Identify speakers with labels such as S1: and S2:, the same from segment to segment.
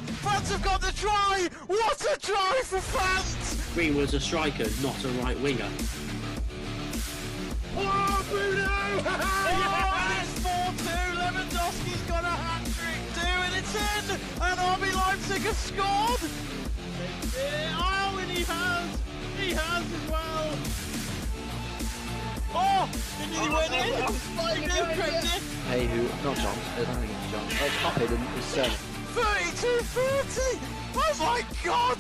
S1: try! France have got the try! What a try for France!
S2: Green was a striker, not a right winger.
S1: Oh, Bruno! Oh, it's 4-2. Lewandowski's got a hat-trick too, and it's in! And RB Leipzig have scored! Oh, and he has! He has as well! Oh! And he went in! Like no credit!
S3: Hey, who? Not John. I don't think it's John. It's not Hayden. It's
S1: 32-30! Oh my god!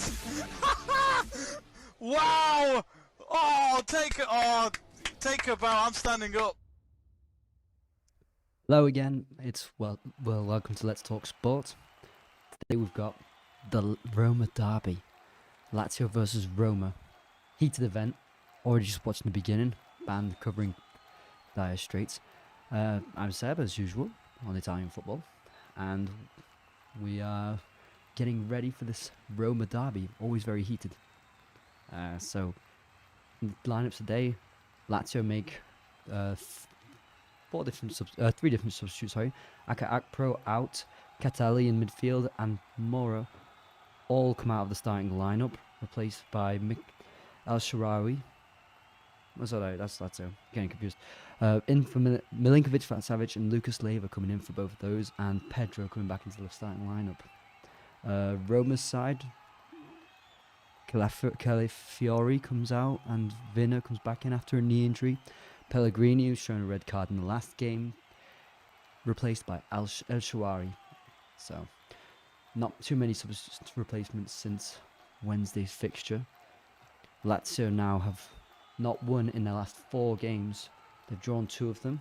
S1: Wow! Oh, take a bow. I'm standing up.
S4: Hello again. It's welcome to Let's Talk Sport. Today we've got the Roma Derby, Lazio versus Roma. Heated event. Already just watching the beginning. Band covering dire straits. I'm Seb as usual on Italian football, and we are getting ready for this Roma Derby. Always very heated. So lineups today. Lazio make three different substitutes. Sorry, Akpro out, Catali in midfield, and Mora all come out of the starting lineup, replaced by El Shaarawy. That's Lazio. Getting confused. In for Milinkovic-savic and Lucas Leiva coming in for both of those, and Pedro coming back into the starting lineup. Roma's side, Calafiori comes out and Vinna comes back in after a knee injury. Pellegrini, who's shown a red card in the last game, replaced by El Shaarawy. So, not too many replacements since Wednesday's fixture. Lazio now have not won in their last 4 games. They've drawn 2 of them.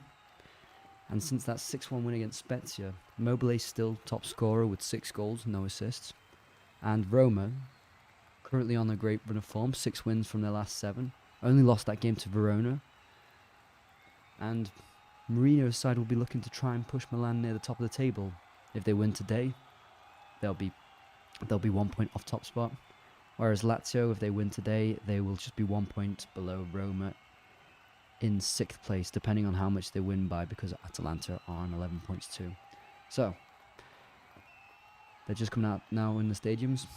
S4: And since that 6-1 win against Spezia, Immobile still top scorer with 6 goals, no assists. And Roma, currently on a great run of form, 6 wins from their last 7. Only lost that game to Verona. And Mourinho's side will be looking to try and push Milan near the top of the table. If they win today, they'll be 1 point off top spot. Whereas Lazio, if they win today, they will just be 1 point below Roma in 6th place, depending on how much they win by, because Atalanta are on 11 points too. So, they're just coming out now in the stadiums.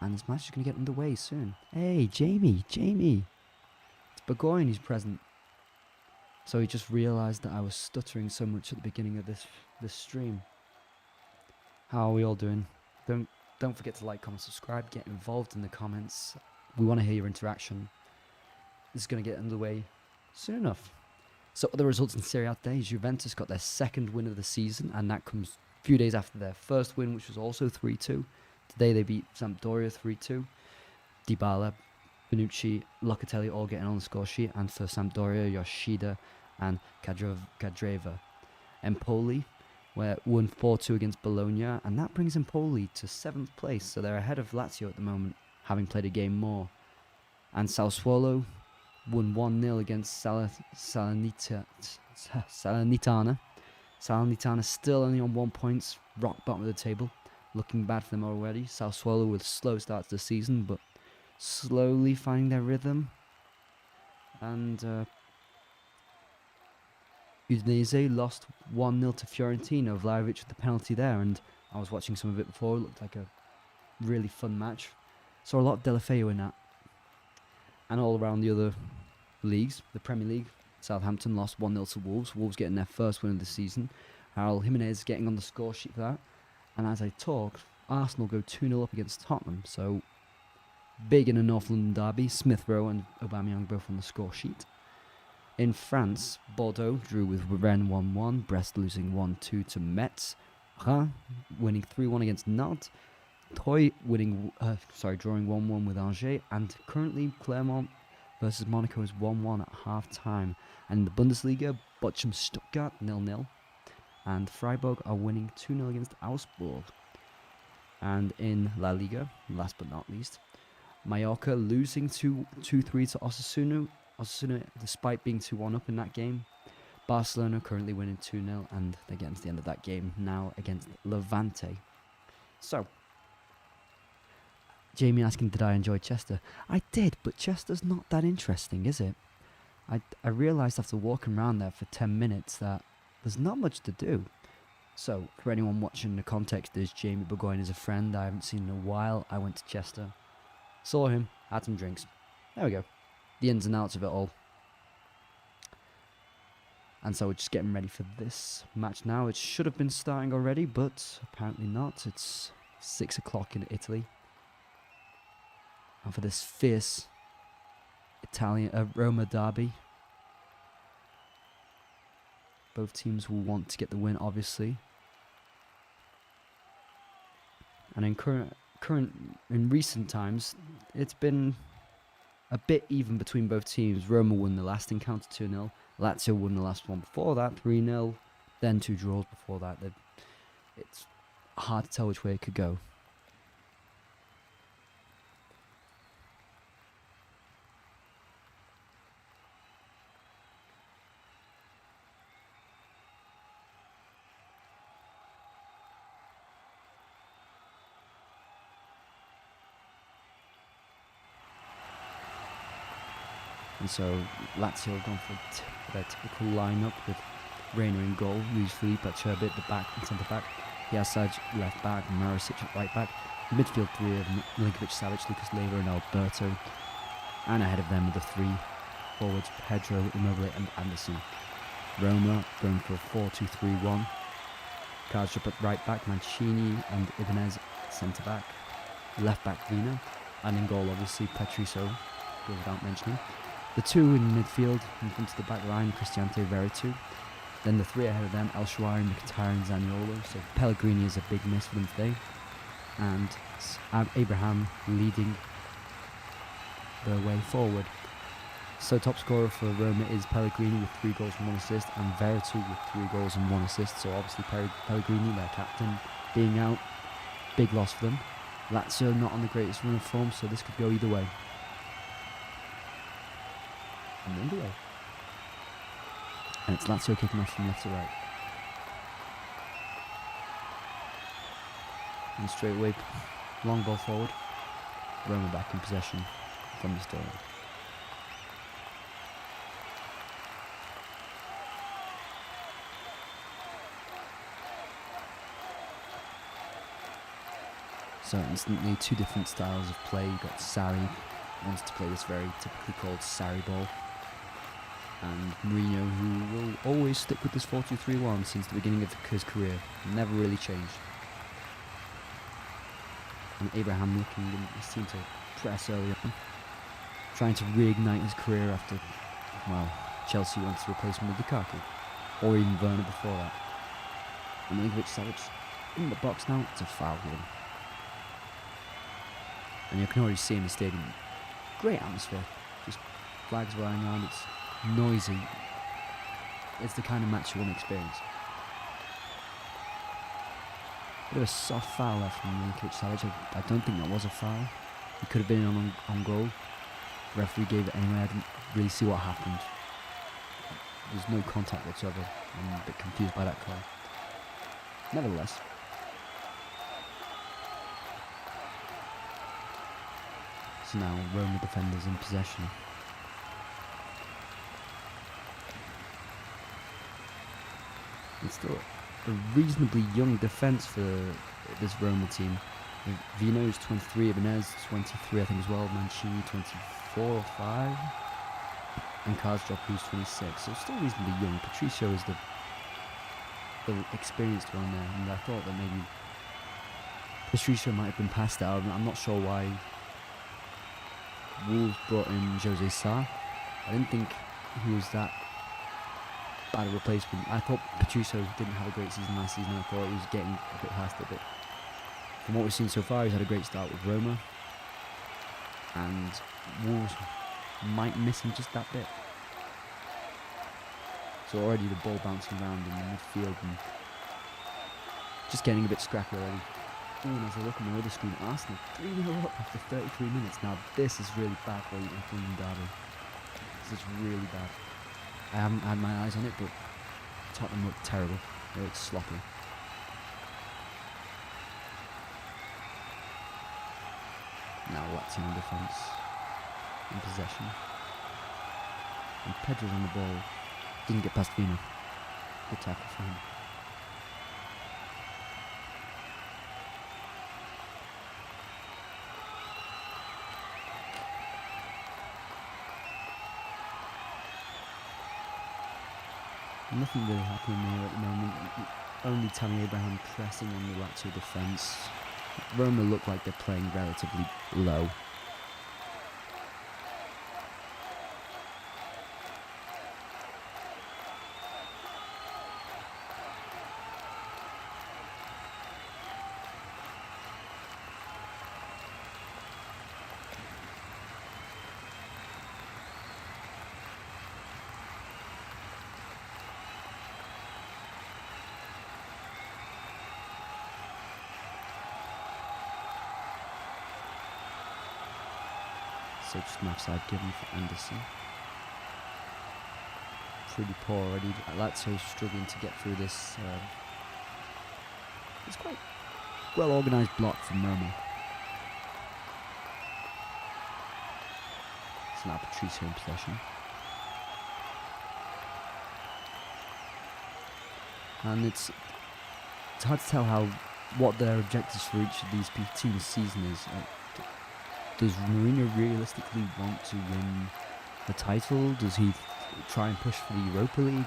S4: And this match is going to get underway soon. Hey, Jamie! It's Burgoyne who's present. So he just realised that I was stuttering so much at the beginning of this stream. How are we all doing? Don't forget to like, comment, subscribe, get involved in the comments. We want to hear your interaction. This is going to get underway soon enough. So other results in Serie A today, Juventus got their 2nd win of the season, and that comes a few days after their first win, which was also 3-2. Today they beat Sampdoria 3-2. Dybala, Bonucci, Locatelli all getting on the score sheet, and for Sampdoria, Yoshida and Kadreva. Empoli won 4-2 against Bologna, and that brings Empoli to 7th place, so they're ahead of Lazio at the moment, having played a game more. And Sassuolo won 1-0 against Salernitana. Salernitana still only on 1 point, rock bottom of the table, looking bad for them already. Sassuolo with slow starts to the season, but slowly finding their rhythm. And Udinese lost 1-0 to Fiorentina. Vlahovic with the penalty there, and I was watching some of it before. It looked like a really fun match. Saw a lot of Delafeu in that. And all around the other leagues, the Premier League, Southampton lost 1-0 to Wolves. Wolves getting their first win of the season. Harold Jimenez getting on the score sheet for that. And as I talk, Arsenal go 2-0 up against Tottenham. So, big in a North London derby. Smith Rowe and Aubameyang both on the score sheet. In France, Bordeaux drew with Rennes 1-1. Brest losing 1-2 to Metz. Reims winning 3-1 against Nantes. Troyes drawing 1-1 with Angers. And currently, Clermont versus Monaco is 1-1 at half-time. And in the Bundesliga, Bochum Stuttgart 0-0. And Freiburg are winning 2-0 against Augsburg. And in La Liga, last but not least, Mallorca losing 2-3 to Osasuna. Osasuna, despite being 2-1 up in that game. Barcelona currently winning 2-0, and they're getting to the end of that game now against Levante. So, Jamie asking, did I enjoy Chester? I did, but Chester's not that interesting, is it? I realised after walking around there for 10 minutes that there's not much to do. So, for anyone watching the context, there's Jamie Burgoyne is a friend I haven't seen in a while. I went to Chester, saw him, had some drinks. There we go. The ins and outs of it all. And so we're just getting ready for this match now. It should have been starting already, but apparently not. It's 6 o'clock in Italy. And for this fierce Roma Derby, both teams will want to get the win, obviously. And in recent times, it's been a bit even between both teams. Roma won the last encounter 2-0. Lazio won the last one before that, 3-0. Then 2 draws before that. It's hard to tell which way it could go. And so Lazio have gone for their typical lineup with Reina in goal, Luis Felipe at Cherby at the back and centre back, Hiasaj left back, Marisic at right back, midfield 3 of Milinkovic-savic, Lucas Leiva and Alberto, and ahead of them are the 3 forwards Pedro, Immobile and Anderson. Roma going for a 4-2-3-1, Kajdrup at right back, Mancini and Ibanez centre back, left back Vina, and in goal obviously Patricio, go without mentioning. The 2 in midfield, in front of the back line, Cristante Veretout. Then the 3 ahead of them, El Shaarawy, Mkhitaryan and Zaniolo. So Pellegrini is a big miss for them today. And Abraham leading the way forward. So top scorer for Roma is Pellegrini with 3 goals and 1 assist, and Veretout with 3 goals and 1 assist. So obviously Pellegrini, their captain, being out, big loss for them. Lazio not on the greatest run of form, so this could go either way. And it's Lazio kicking off from left to right. And straight away, long ball forward. Roma back in possession from the start. So instantly 2 different styles of play. You've got Sarri, wants to play this very typically called Sarri ball. And Mourinho, who will always stick with this 4-2-3-1 since the beginning of his career. Never really changed. And Abraham looking, he seemed to press early on. Trying to reignite his career after, well, Chelsea wanted to replace him with Lukaku. Or even Werner before that. And Milinkovic-savic in the box now, it's a foul here. And you can already see in the stadium, great atmosphere. Just flags flying around, it's noisy. It's the kind of match you want to experience. Bit of a soft foul there from Milinkovic-savic. I don't think that was a foul. It could have been on goal. The referee gave it anyway. I didn't really see what happened. There's no contact whatsoever. I'm a bit confused by that call. Nevertheless. So now Roma defenders in possession. It's still a reasonably young defence for this Roma team. Vino is 23, Ibanez 23 I think as well, Mancini 24 or 5, and Kajdrup who's 26, so still reasonably young. Patricio is the experienced one there, and I thought that maybe Patricio might have been passed out. I'm not sure why Wolves brought in Jose Sarr. I didn't think he was that bad a replacement. I thought Patricio didn't have a great season last season. I thought he was getting a bit past it, but from what we've seen so far, he's had a great start with Roma, and Wolves might miss him just that bit. So already the ball bouncing around in the midfield and just getting a bit scrappy already. Ooh, and as I look on my other screen, Arsenal 3-0 up after 33 minutes. Now this is really bad for you in Derby. This is really bad. I haven't had my eyes on it, but Tottenham look terrible. They look sloppy. Now Lazio in defence, in possession. And Pedro's on the ball. Didn't get past Vino. Good tackle for him. Nothing really happening there at the moment. Only Tammy Abraham pressing on the Lazio defence. Roma look like they're playing relatively low. So just an offside given for Anderson. Pretty poor already. Lazio struggling to get through this. It's quite well organised block from Roma. It's now Patricio in possession. And it's hard to tell what their objectives for each of these teams' season is. Does Mourinho realistically want to win the title? Does he try and push for the Europa League?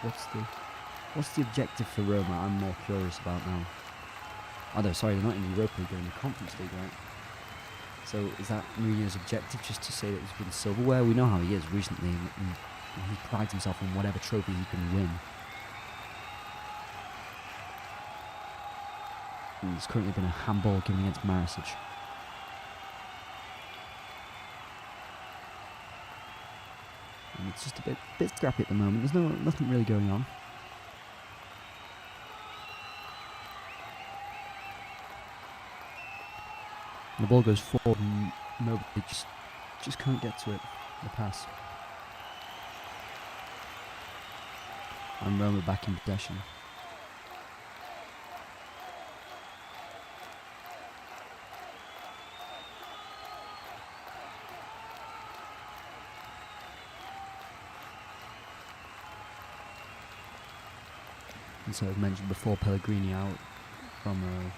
S4: What's the objective for Roma? I'm more curious about now. Although, sorry, they're not in the Europa League, they're in the Conference League, right? So is that Mourinho's objective, just to say that he's won silverware? We know how he is recently, and he prides himself on whatever trophy he can win. And there's currently been a handball given against Marisic. And it's just a bit scrappy at the moment. There's nothing really going on. And the ball goes forward and Mobley just can't get to it. The pass. And Roma back in possession. And so, as mentioned before, Pellegrini out from a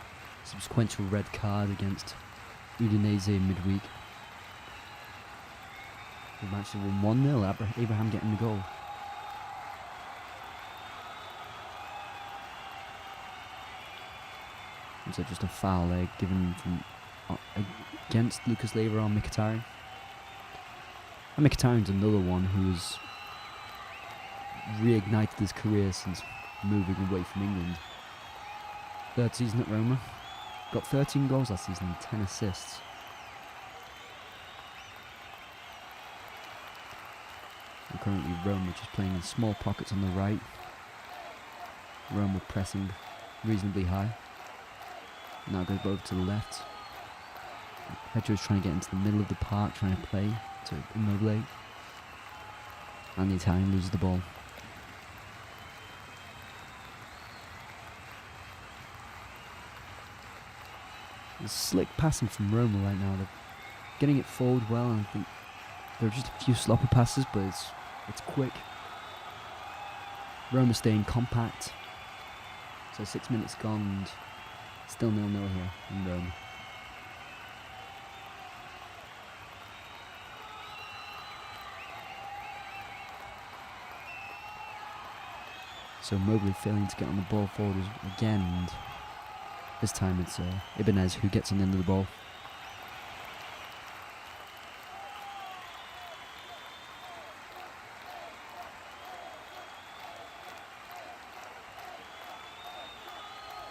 S4: subsequent red card against Udinese in midweek. The match won 1-0, Abraham getting the goal. And so just a foul there given from against Lucas Leiva on Mkhitaryan. And Mkhitaryan's another one who's reignited his career since moving away from England. Third season at Roma. Got 13 goals last season and 10 assists. And currently Roma just playing in small pockets on the right. Roma pressing reasonably high. Now goes over to the left. Pedro's trying to get into the middle of the park, trying to play to Immobile. And the Italian loses the ball. There's slick passing from Roma right now. They're getting it forward well, and I think there are just a few sloppy passes, but it's quick. Roma staying compact. So 6 minutes gone, and still 0-0 here in Rome. So Mobley failing to get on the ball forward again, and this time it's Ibanez who gets on the end of the ball.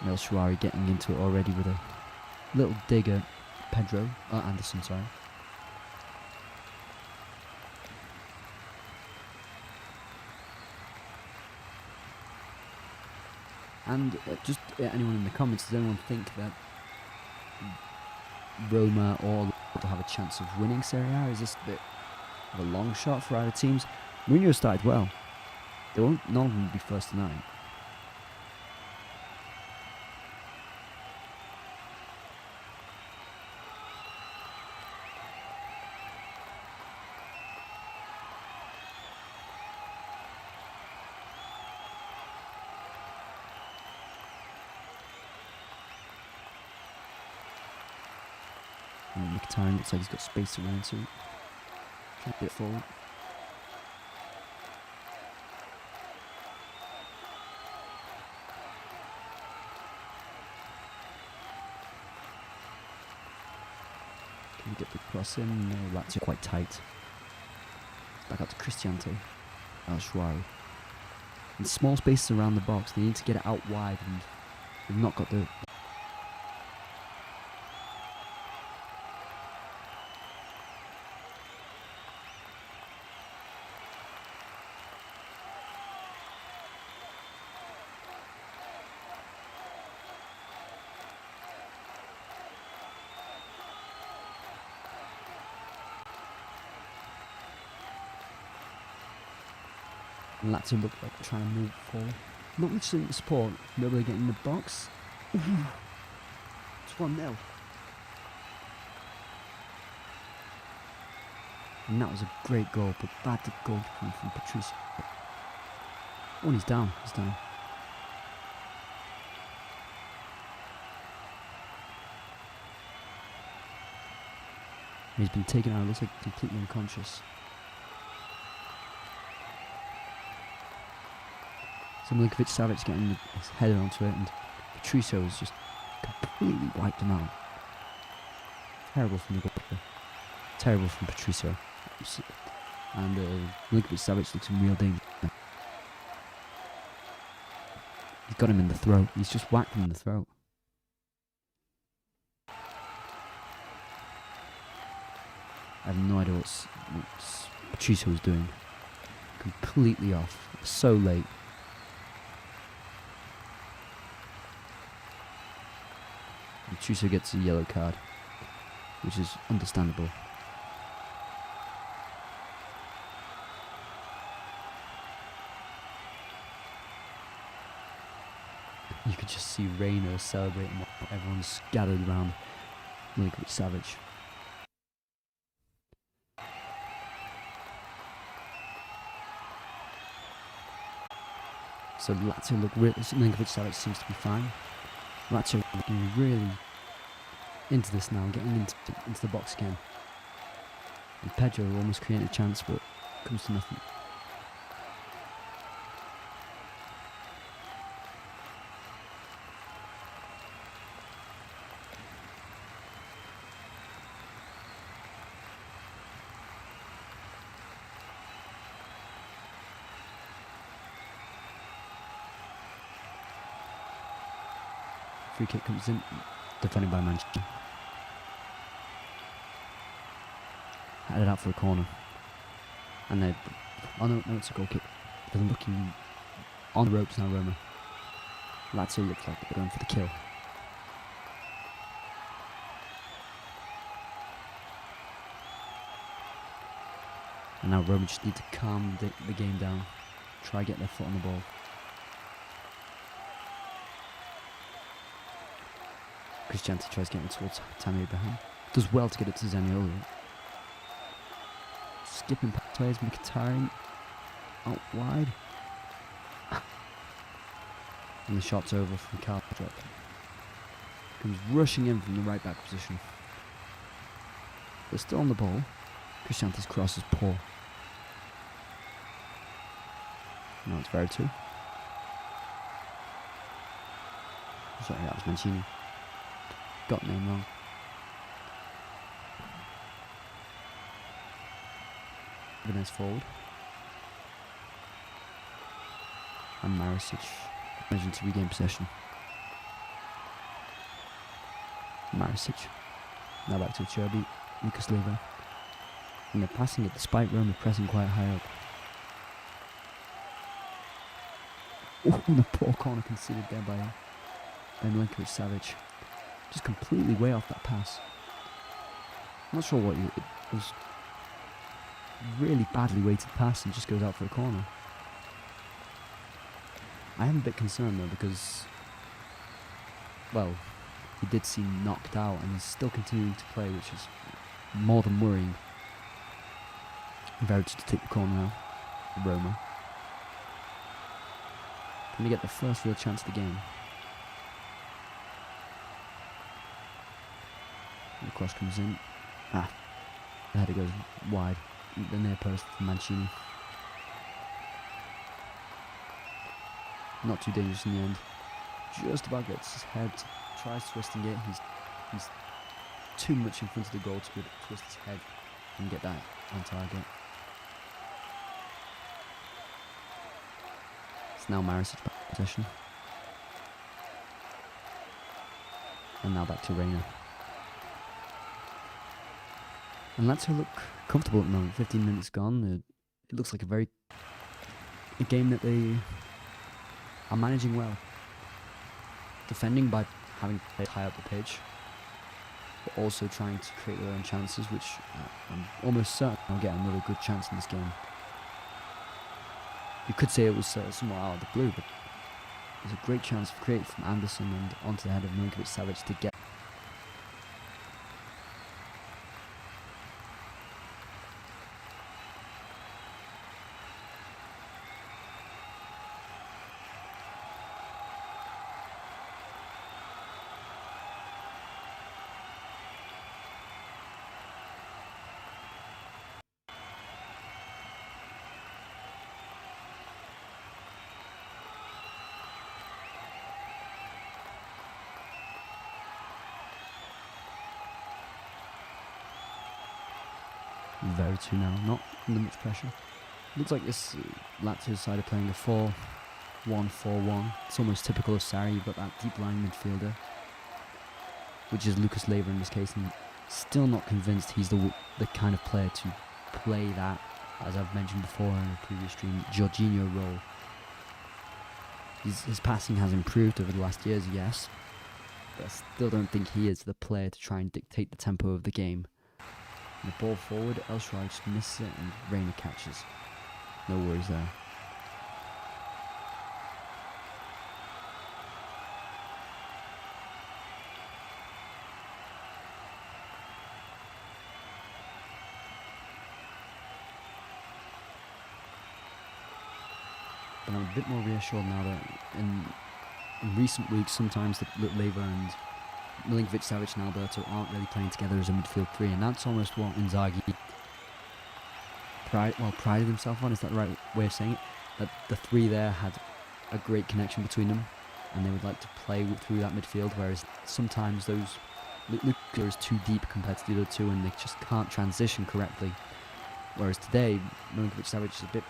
S4: El Shaarawy getting into it already with a little dig at Anderson, sorry. And just anyone in the comments, does anyone think that Roma or to have a chance of winning Serie A? Is this a bit of a long shot for either teams? Mourinho started well. They won't, none of them will be first tonight. Mkhitaryan looks like he's got space around, so trying to get forward. cross in. No, Lazio quite tight. Back out to Cristiante. Al-Shwari. In small spaces around the box, they need to get it out wide, and they've not got the... And Lazio look like they're trying to move forward. Not much support. Nobody getting in the box. Ooh. It's 1-0. And that was a great goal, but bad goalkeeping from Patrice. Oh, and he's down. He's down. He's been taken out. Looks like completely unconscious. So Milinkovic-savic getting his header onto it, and Patricio has just completely wiped him out. Terrible from the goalkeeper. Terrible from Patricio. And Milinkovic-savic looks in real danger. He's got him in the throat. He's just whacked him in the throat. I have no idea what Patricio was doing. Completely off. So late. Patricio gets a yellow card, which is understandable. You could just see Reina celebrating while everyone's gathered around Milinkovic-savic. So Lazio look really... Milinkovic-savic seems to be fine. Lazio looking really into this now, getting into the box again. And Pedro almost created a chance, but comes to nothing. Free kick comes in, defended by Mancini. Headed out for a corner. And they... Oh no, it's a goal kick. They're looking on the ropes now, Roma. Lazio looks like they're going for the kill. And now Roma just need to calm the game down. Try get their foot on the ball. Cristiante tries getting it towards Tammy Abraham. Does well to get it to Zaniolo. Skipping pathways, Mkhitaryan out wide. And the shot's over from Caldrop. Comes rushing in from the right back position. They're still on the ball. Cristiante's cross is poor. Now it's Serie 2. Sorry, that was Mancini. Got the name wrong. Vinez forward. And Marisic managing to regain possession. Marisic. Now back to Cherby. Lucas Leiva. And they're passing it despite Roma pressing quite high up. Oh, and a poor corner conceded there by Milinkovic-savic. Just completely way off that pass. I'm not sure what it was. Really badly weighted pass and just goes out for a corner. I am a bit concerned though because, well, he did seem knocked out and he's still continuing to play, which is more than worrying. Very to take the corner now. Roma. Can they get the first real chance of the game? The cross comes in. The header goes wide. The near post from Mancini. Not too dangerous in the end. Just about gets his head. Tries twisting it. He's too much in front of the goal to be able to twist his head and get that on target. It's now Marisic back in possession. And now back to Reina. And Lazio look comfortable at the moment. 15 minutes gone. It looks like a game that they are managing well. Defending by having to play high up the pitch, but also trying to create their own chances, which I'm almost certain I'll get another good chance in this game. You could say it was somewhat out of the blue, but there's a great chance created from Anderson and onto the head of Milinkovic-savic to get. Very 2 now, not under much pressure. Looks like this Lazio side are playing a 4-1-4-1. It's almost typical of Serie. You've got that deep line midfielder, which is Lucas Leiva in this case, and still not convinced he's the kind of player to play that, as I've mentioned before in a previous stream, Jorginho role. His passing has improved over the last years, yes, but I still don't think he is the player to try and dictate the tempo of the game. The ball forward, El Shaarawy just misses it and Reina catches. No worries there. But I'm a bit more reassured now that in recent weeks sometimes the Leiva and Milinkovic-savic and Alberto aren't really playing together as a midfield three, and that's almost what Inzaghi prided himself on. Is that the right way of saying it? That the three there had a great connection between them, and they would like to play through that midfield, whereas sometimes those Luka is too deep compared to the other two, and they just can't transition correctly. Whereas today, Milinkovic-savic is a bit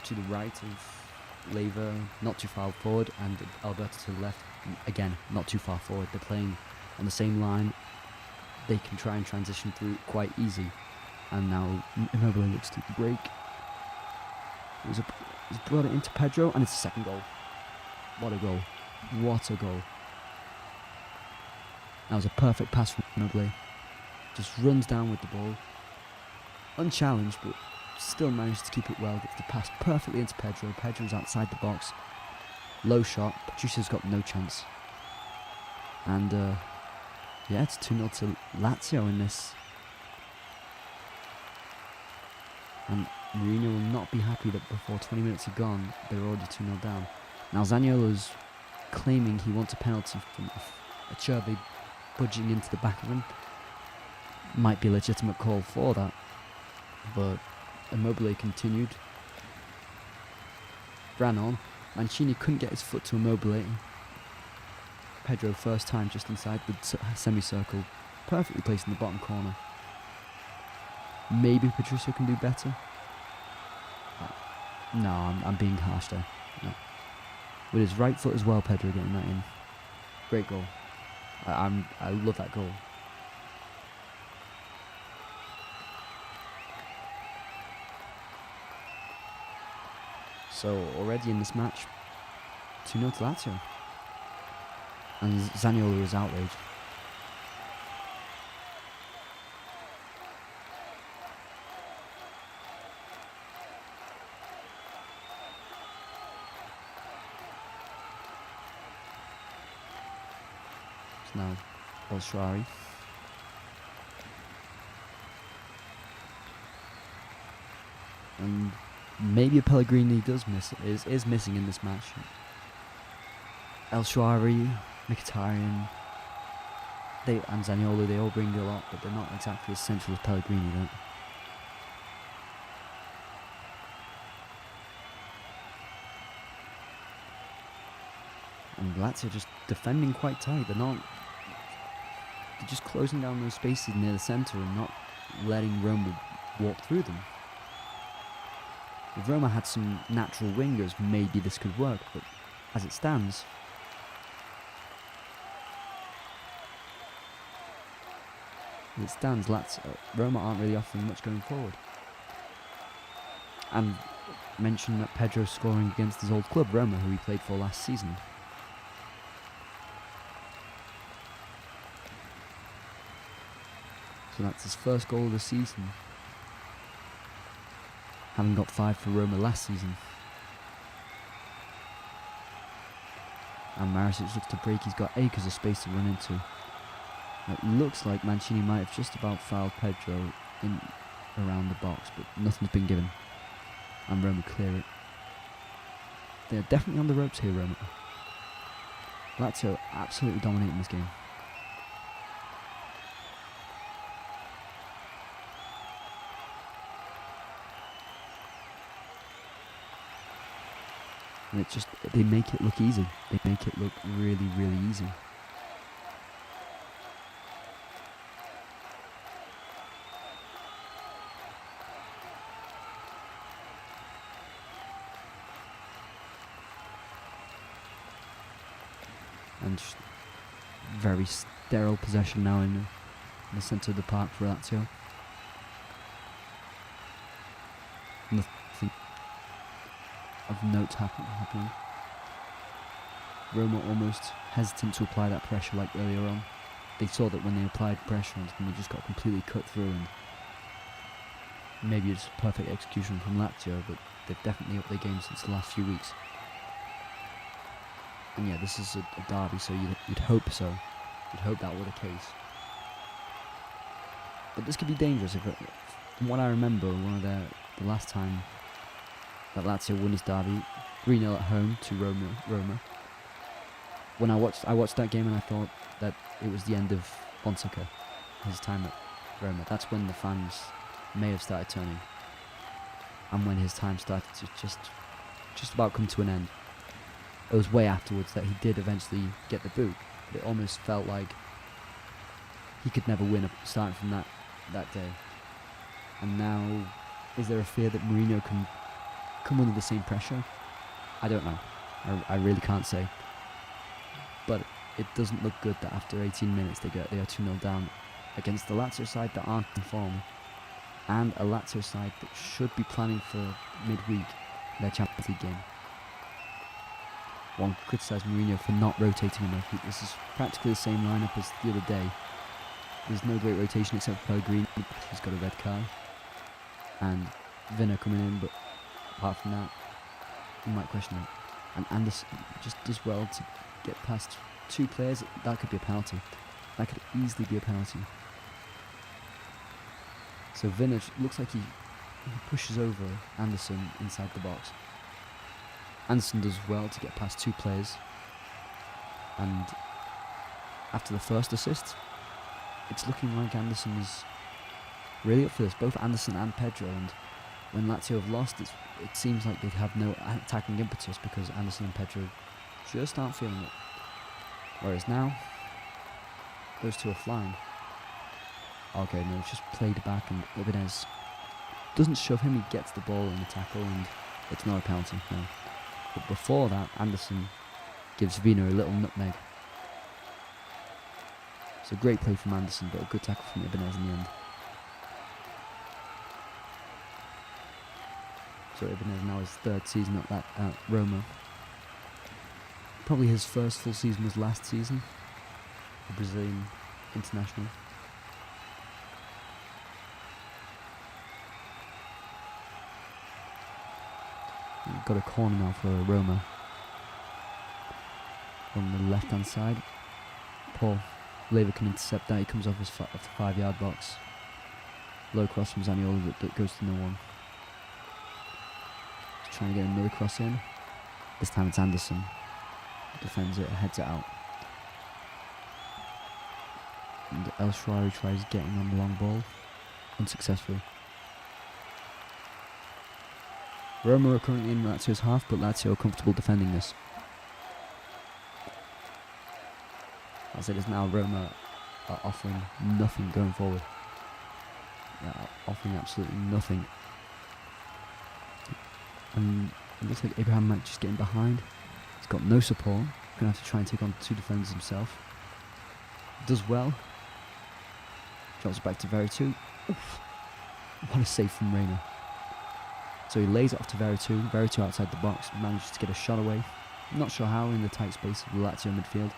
S4: to the right of Leiva, not too far forward, and Alberto to the left, again, not too far forward. They're playing on the same line. They can try and transition through quite easy. And now Immobile looks to break. He's brought it into Pedro, and it's a second goal. What a goal. What a goal. That was a perfect pass from Immobile. Just runs down with the ball. Unchallenged, but still managed to keep it well. Gets the pass perfectly into Pedro. Pedro's outside the box. Low shot. Patricia's got no chance. And yeah, it's 2-0 to Lazio in this. And Mourinho will not be happy that before 20 minutes are gone, they're already 2-0 down. Now Zaniolo's claiming he wants a penalty from Acerbi budging into the back of him. Might be a legitimate call for that. But Immobile continued. Ran on. Mancini couldn't get his foot to Immobile. Pedro first time just inside the semicircle, perfectly placed in the bottom corner. Maybe Patricio can do better. No, I'm being harsh there. No. With his right foot as well, Pedro getting that in. Great goal. I love that goal. So already in this match, 2-0 to Lazio. And Zaniolo is outraged. It's now El Shaarawy. And maybe a Pellegrini is missing in this match. El Shaarawy, Mkhitaryan, and Zaniolo, they all bring a lot, but they're not exactly as central as Pellegrini, though. And Lazio just defending quite tight. They're not they're just closing down those spaces near the centre and not letting Roma walk through them. If Roma had some natural wingers, maybe this could work, but as it stands, Roma aren't really offering much going forward. And mention that Pedro scoring against his old club, Roma, who he played for last season. So that's his first goal of the season, having got 5 for Roma last season. And Maricic looks to break. He's got acres of space to run into. It looks like Mancini might have just about fouled Pedro in around the box, but nothing's been given. And Roma clear it. They're definitely on the ropes here, Roma. Lazio absolutely dominating this game. And they make it look easy. They make it look really, really easy. And just very sterile possession now in the centre of the park for Lazio. Nothing of note happening. Roma almost hesitant to apply that pressure like earlier on. They saw that when they applied pressure on them, they just got completely cut through, and maybe it's perfect execution from Lazio, but they've definitely upped their game since the last few weeks. And yeah, this is a derby, so you'd hope so. You'd hope that were the case. But this could be dangerous. From what I remember, the last time that Lazio won this derby, 3-0 at home to Roma. When I watched that game and I thought that it was the end of Fonseca, his time at Roma. That's when the fans may have started turning, and when his time started to just about come to an end. It was way afterwards that he did eventually get the boot, but it almost felt like he could never win starting from that day. And now, is there a fear that Mourinho can come under the same pressure? I don't know. I really can't say. But it doesn't look good that after 18 minutes they are 2-0 down against the Lazio side that aren't in form, and a Lazio side that should be planning for midweek their Champions League game. One criticised Mourinho for not rotating enough. This is practically the same lineup as the other day. There's no great rotation except for Pellegrini, he's got a red card, and Vinna coming in, but apart from that, you might question it. And Anderson just does well to get past 2 players. That could be a penalty. That could easily be a penalty. So Vinna looks like he pushes over Anderson inside the box. Anderson does well to get past 2 players, and after the first assist, it's looking like Anderson is really up for this, both Anderson and Pedro. And when Lazio have lost, it seems like they have no attacking impetus because Anderson and Pedro just aren't feeling it. Whereas now, those 2 are flying. Okay, no, it's just played back, and Ibanez doesn't shove him, he gets the ball in the tackle, and it's not a penalty, no. But before that, Anderson gives Vino a little nutmeg. It's a great play from Anderson, but a good tackle from Ibanez in the end. So Ibanez now his 3rd season at Roma. Probably his first full season was last season, the Brazilian international. We've got a corner now for Roma. On the left hand side, Paul Lever can intercept that. He comes off his 5-yard box. Low cross from Zaniolo that goes to no one. Just trying to get another cross in. This time it's Anderson. Defends it, heads it out. And El Shaarawy tries getting on the long ball. Unsuccessfully. Roma are currently in Lazio's half, but Lazio are comfortable defending this. As it is now Roma are offering nothing going forward. They are offering absolutely nothing. And it looks like Abraham might just getting behind. He's got no support. Gonna have to try and take on 2 defenders himself. Does well. Drops it back to Veretout. Oof. What a save from Reina. So he lays it off to Veretout. Veretout outside the box manages to get a shot away. Not sure how in the tight space of the Lazio midfield.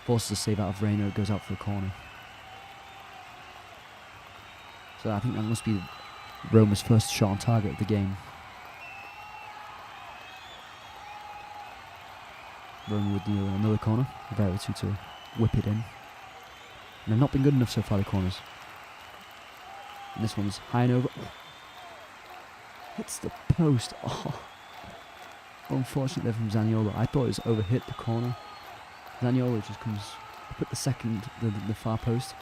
S4: Forces a save out of Reina. It goes out for a corner. So I think that must be Roma's first shot on target of the game. Roma with another corner. Veretout to whip it in. And they've not been good enough so far, the corners. And this one's high and over. Oh. Hits the post. Oh. Unfortunate there from Zaniolo. I thought it was overhit the corner. Zaniolo just comes up at the far post.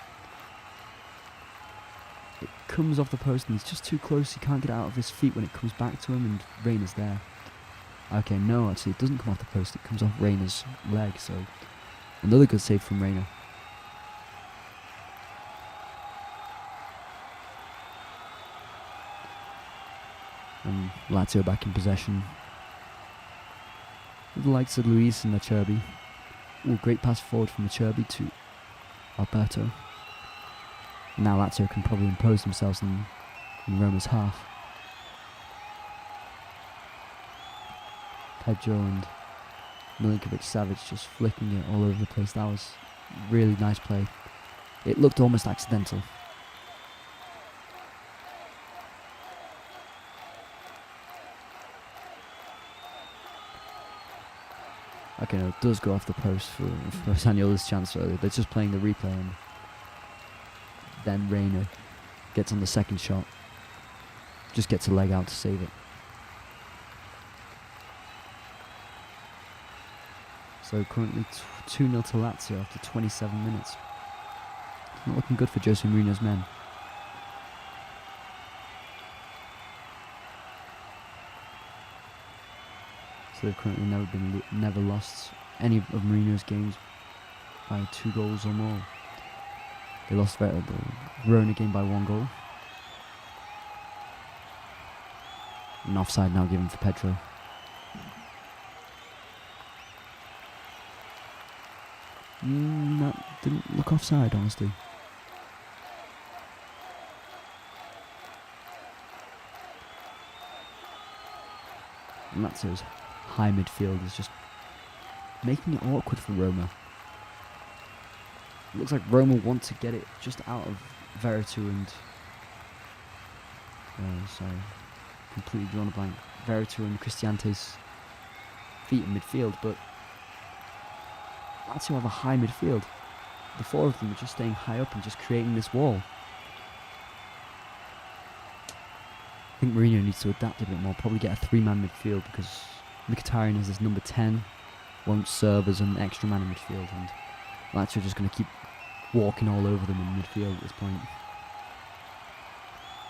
S4: It comes off the post and he's just too close. He can't get out of his feet when it comes back to him, and Reina's there. Okay, no, actually it doesn't come off the post. It comes off Reina's leg, so another good save from Reina. And Lazio back in possession. With the likes of Luis and Acerbi. Ooh, great pass forward from Acerbi to Alberto. Now Lazio can probably impose themselves in Roma's half. Pedro and Milinkovic-savic just flicking it all over the place. That was really nice play. It looked almost accidental. Okay, no, it does go off the post for Zaniolo's chance earlier. They're just playing the replay, and then Reina gets on the second shot. Just gets a leg out to save it. So currently 2-0 to Lazio after 27 minutes. Not looking good for Jose Mourinho's men. So they've currently never lost any of Mourinho's games by 2 goals or more. They lost the Verona game by 1 goal. An offside now given for Pedro. That didn't look offside, honestly. And Lazio's high midfield is just making it awkward for Roma. It looks like Roma want to get it just out of Veretout and sorry, completely drawn a blank. Veretout and Cristiante's feet in midfield, but Lazio have a high midfield. The 4 of them are just staying high up and just creating this wall. I think Mourinho needs to adapt a bit more, probably get a 3-man midfield, because Mkhitaryan as his number 10 won't serve as an extra man in midfield, and Lazio are just going to keep walking all over them in midfield at this point.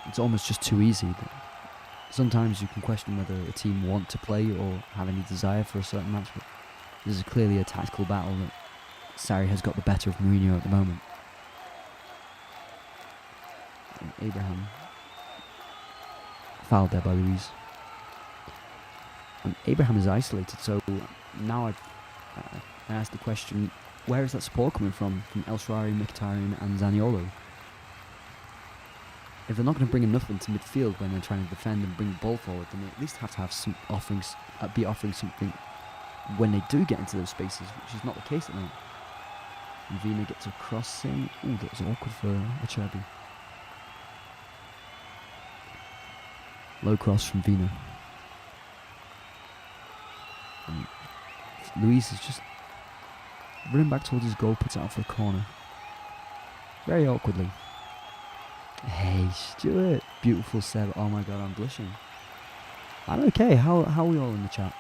S4: It's almost just too easy. Sometimes you can question whether a team want to play or have any desire for a certain match, but this is clearly a tactical battle that Sarri has got the better of Mourinho at the moment. And Abraham fouled there by Luis. And Abraham is isolated, so now I ask the question, where is that support coming from El Shaarawy, Mkhitaryan and Zaniolo? If they're not going to bring enough into midfield when they're trying to defend and bring the ball forward, then they at least have to have some offerings, be offering something when they do get into those spaces, which is not the case at the moment. And Vina gets a cross in. Ooh, that was awkward for Acerbi. Low cross from Vina. And Luis is just running back towards his goal, puts it out for a corner. Very awkwardly. Hey, Stuart. Beautiful Seb. Oh my god, I'm blushing. I'm okay. How are we all in the chat?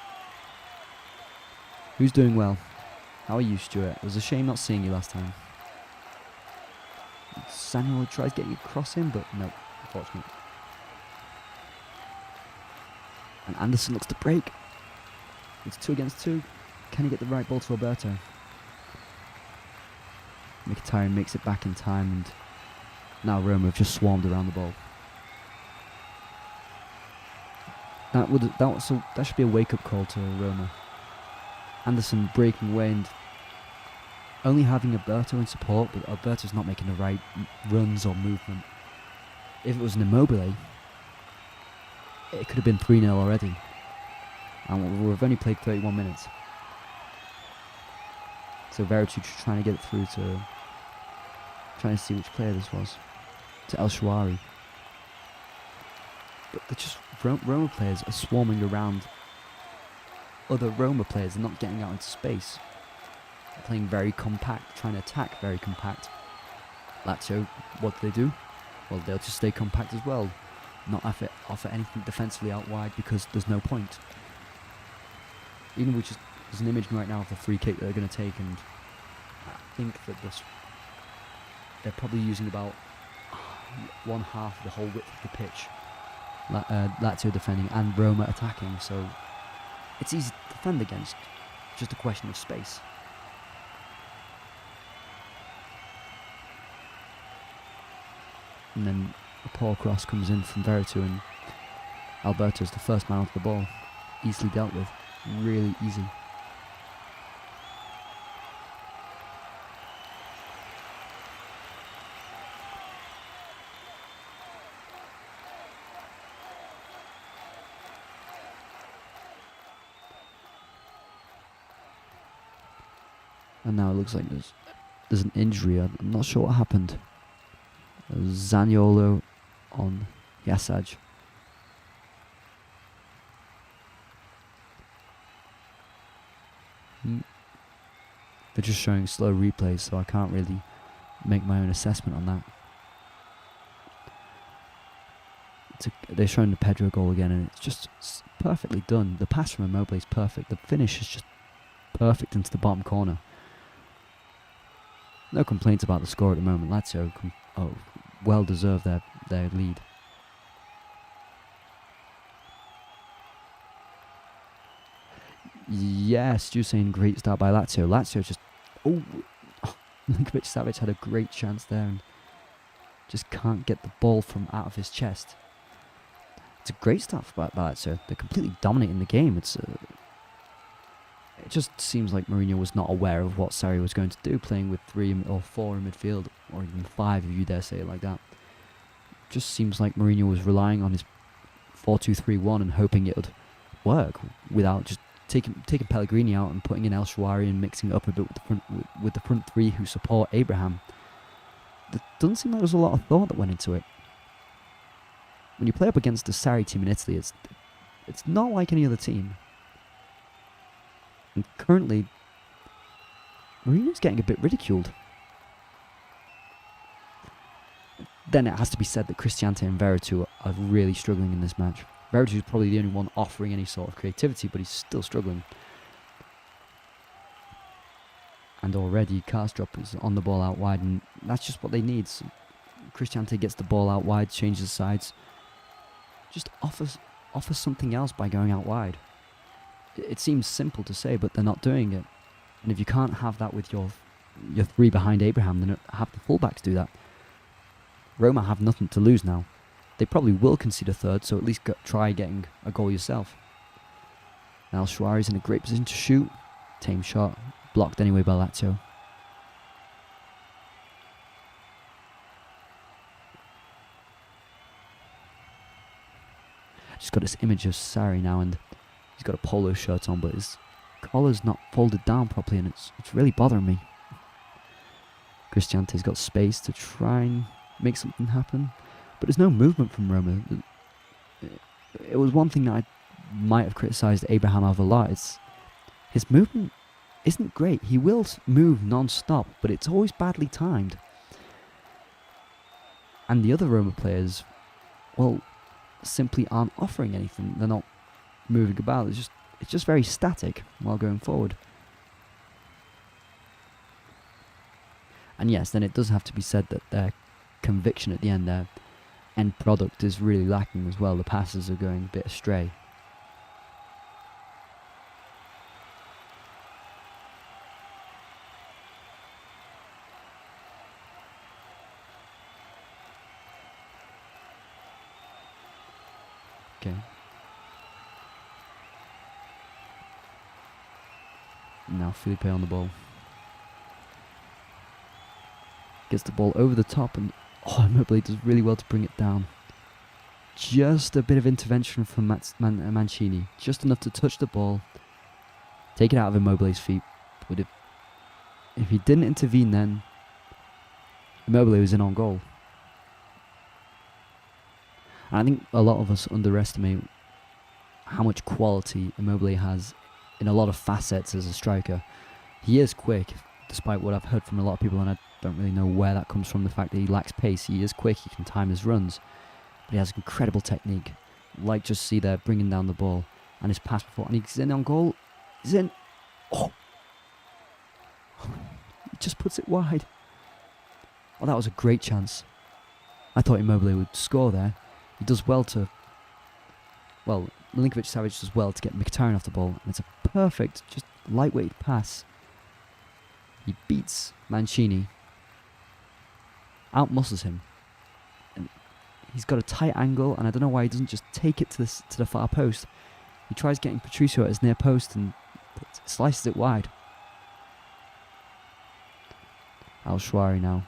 S4: Who's doing well? How are you, Stuart? It was a shame not seeing you last time. Samuel tries getting a cross in, but no, unfortunately. And Anderson looks to break. It's 2 against 2. Can he get the right ball to Alberto? Mkhitaryan makes it back in time, and now Roma have just swarmed around the ball. That should be a wake-up call to Roma. Anderson breaking away and only having Alberto in support, but Alberto's not making the right runs or movement. If it was an Immobile, it could have been 3-0 already. And we've only played 31 minutes. So Veretout trying to get it through to... trying to see which player this was. To El Shawari. But they're just... Roma players are swarming around other Roma players and not getting out into space. They're playing very compact, trying to attack very compact. Lazio, what do? Well, they'll just stay compact as well. Not offer anything defensively out wide because there's no point. Even which is, there's an image right now of the free kick that they're going to take, and I think that they're probably using about one half of the whole width of the pitch. Lazio defending and Roma attacking, so it's easy to defend against. Just a question of space. And then a poor cross comes in from Veretout, and Alberto's the first man off the ball. Easily dealt with. Really easy. And now it looks like there's an injury. I'm not sure what happened. Zaniolo on Yasaj. They're just showing slow replays, so I can't really make my own assessment on that. They're showing the Pedro goal again, and it's just perfectly done. The pass from Immobile is perfect. The finish is just perfect into the bottom corner. No complaints about the score at the moment. Lazio well deserve their lead. Yes, you're saying great start by Lazio. Lazio just... Milinkovic-savic had a great chance there and just can't get the ball from out of his chest. It's a great start by Lazio. They're completely dominating the game. It just seems like Mourinho was not aware of what Serie was going to do, playing with 3 or 4 in midfield, or even 5 if you dare say it like that. Just seems like Mourinho was relying on his 4-2-3-1 and hoping it would work without just taking Pellegrini out and putting in El Shawari and mixing it up a bit with the front 3 who support Abraham. There doesn't seem like there's a lot of thought that went into it. When you play up against a Sarri team in Italy, it's not like any other team. And currently, Mourinho's getting a bit ridiculed. Then it has to be said that Cristante and Veretout are really struggling in this match. Veretout is probably the only one offering any sort of creativity, but he's still struggling. And already Karsdorp is on the ball out wide, and that's just what they need. So Cristante gets the ball out wide, changes sides, just offers something else by going out wide. It seems simple to say, but they're not doing it. And if you can't have that with your 3 behind Abraham, then have the fullbacks do that. Roma have nothing to lose now. They probably will concede a third, so at least try getting a goal yourself. Now Shawari's in a great position to shoot. Tame shot, blocked anyway by Lazio. Just got this image of Sarri now, and he's got a polo shirt on, but his collar's not folded down properly, and it's really bothering me. Cristante's got space to try and make something happen, but there's no movement from Roma. It was one thing that I might have criticised Abraham of a lot. His movement isn't great. He will move non-stop, but it's always badly timed. And the other Roma players, well, simply aren't offering anything. They're not moving about. It's just very static while going forward. And yes, then it does have to be said that their conviction at the end, their end product, is really lacking as well. The passes are going a bit astray. Okay. Now Felipe on the ball. Gets the ball over the top and Immobile does really well to bring it down. Just a bit of intervention from Mancini. Just enough to touch the ball. Take it out of Immobile's feet. But if he didn't intervene then, Immobile was in on goal. And I think a lot of us underestimate how much quality Immobile has in a lot of facets as a striker. He is quick, despite what I've heard from a lot of people, and I don't really know where that comes from, the fact that he lacks pace. He is quick, he can time his runs, but he has incredible technique. Like just see there, bringing down the ball, and his pass before, and he's in on goal. He's in. Oh! He just puts it wide. Oh, that was a great chance. I thought Immobile would score there. He does well to... Well, Milinkovic-savic does well to get Mkhitaryan off the ball, and it's a perfect, just lightweight pass. He beats Mancini, outmuscles him, and he's got a tight angle, and I don't know why he doesn't just take it to the far post. He tries getting Patricio at his near post and slices it wide. El Shwari now.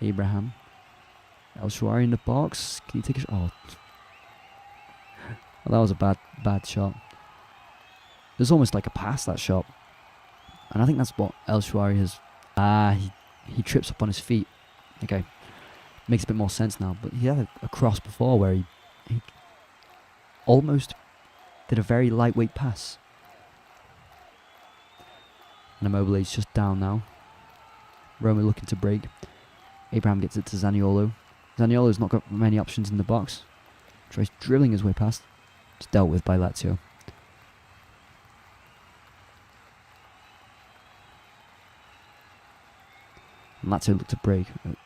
S4: Abraham. El Shwari in the box. Can you take a shot? Oh. Well, that was a bad shot. It was almost like a pass, that shot. And I think that's what El Shwari has... he trips up on his feet. Okay. Makes a bit more sense now. But he had a cross before where he almost did a very lightweight pass. And Immobile is just down now. Roma looking to break. Abraham gets it to Zaniolo. Zaniolo's not got many options in the box. Tries drilling his way past. It's dealt with by Lazio. And Lazio look to break. And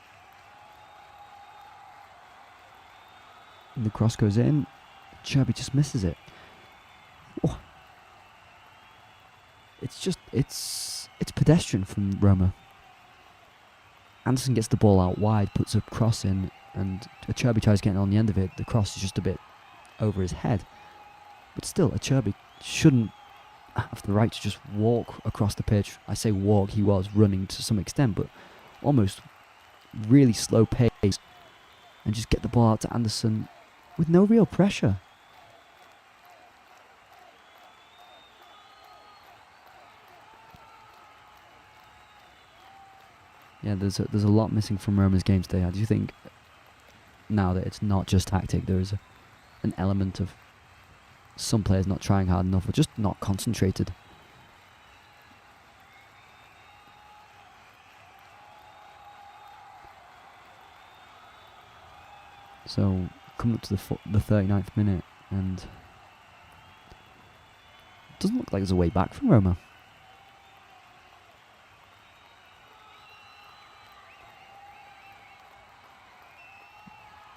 S4: the cross goes in. Cherby just misses it. Oh. It's pedestrian from Roma. Anderson gets the ball out wide, puts a cross in, and Acerbi tries getting on the end of it. The cross is just a bit over his head. But still, Acerbi shouldn't have the right to just walk across the pitch. I say walk, he was running to some extent, but almost really slow pace, and just get the ball out to Anderson with no real pressure. Yeah, there's a lot missing from Roma's game today. I do think now that it's not just tactic, there is an element of some players not trying hard enough or just not concentrated. So, coming up to the 39th minute, and it doesn't look like there's a way back from Roma.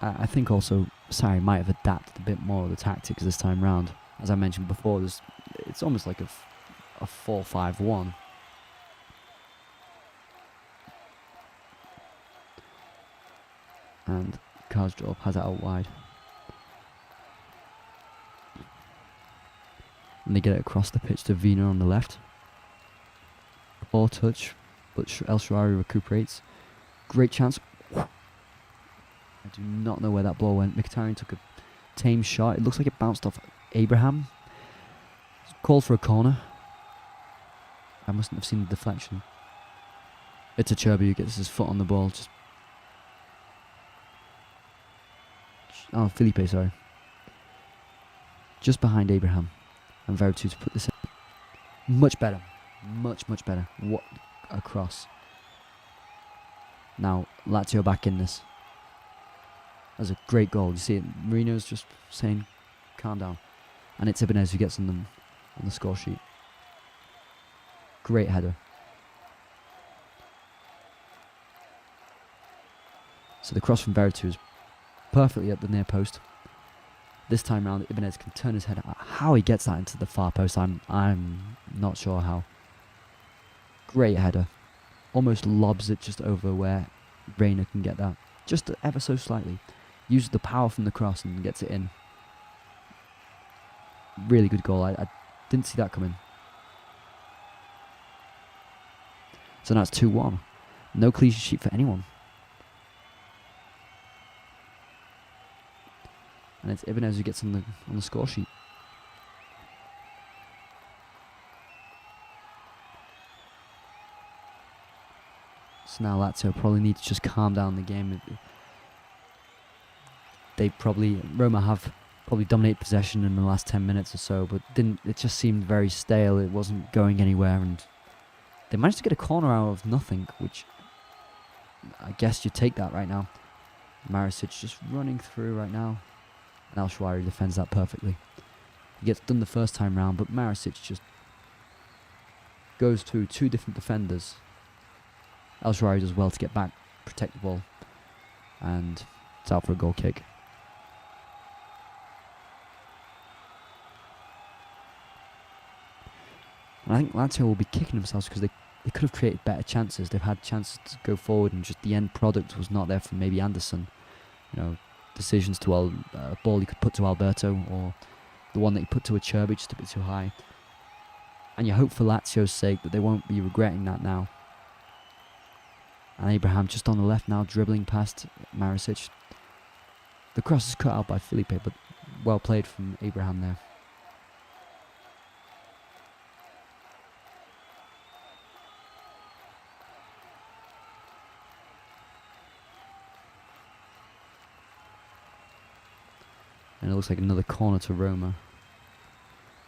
S4: I think also Sarri might have adapted a bit more of the tactics this time round. As I mentioned before, it's almost like a 4-5-1. And Karsdorp has it out wide. And they get it across the pitch to Wiener on the left. Ball touch, but El Shaarawy recuperates. Great chance. I do not know where that ball went. Mkhitaryan took a tame shot. It looks like it bounced off Abraham. Called for a corner. I mustn't have seen the deflection. It's Acerbi who gets his foot on the ball. Felipe, sorry. Just behind Abraham. And Veretout to put this in. Much better. Much better. What a cross. Now, Lazio back in this. That's a great goal. You see it. Marino's just saying, calm down. And it's Ibanez who gets on the score sheet. Great header. So the cross from Veretout is perfectly at the near post. This time round, Ibanez can turn his head. How he gets that into the far post, I'm not sure how. Great header. Almost lobs it just over where Reina can get that. just ever so slightly. Uses the power from the cross and gets it in. Really good goal. I didn't see that coming. So now it's 2-1. No clean sheet for anyone. And it's Ibanez who gets on the score sheet. So now Lazio probably need to just calm down the game. Roma have probably dominated possession in the last 10 minutes or so, but it just seemed very stale. It wasn't going anywhere, and they managed to get a corner out of nothing, which I guess you take that right now. Marisic just running through right now, and El Shaarawy defends that perfectly. He gets done the first time round, but Marisic just goes through two different defenders. El Shaarawy does well to get back, protect the ball, and it's out for a goal kick. And I think Lazio will be kicking themselves because they could have created better chances. They've had chances to go forward, and just the end product was not there for maybe Anderson. Decisions to a ball he could put to Alberto, or the one that he put to Acerbi just a bit too high. And you hope for Lazio's sake that they won't be regretting that now. And Abraham just on the left now, dribbling past Marisic. The cross is cut out by Felipe, but well played from Abraham there. And it looks like another corner to Roma.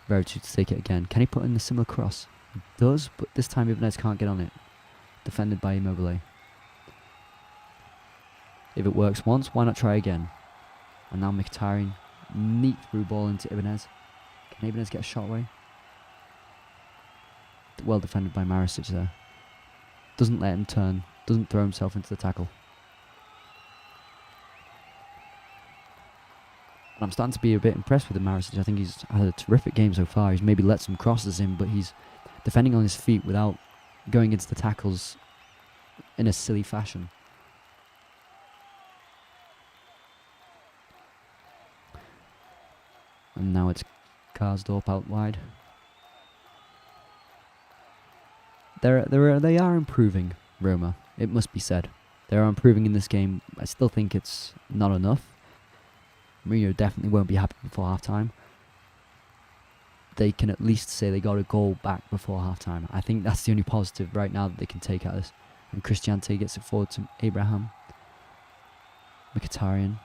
S4: Veretout to take it again. Can he put in a similar cross? He does, but this time Ibanez can't get on it. Defended by Immobile. If it works once, why not try again? And now Mkhitaryan, neat through ball into Ibanez. Can Ibanez get a shot away? Well defended by Marisic there. Doesn't let him turn. Doesn't throw himself into the tackle. And I'm starting to be a bit impressed with the Marisic. I think he's had a terrific game so far. He's maybe let some crosses in, but he's defending on his feet without going into the tackles in a silly fashion. And now it's Karsdorp out wide. They are improving, Roma. It must be said. They are improving in this game. I still think it's not enough. Mourinho definitely won't be happy before half-time. They can at least say they got a goal back before half-time. I think that's the only positive right now that they can take out of this. And Cristante gets it forward to Abraham. Mkhitaryan.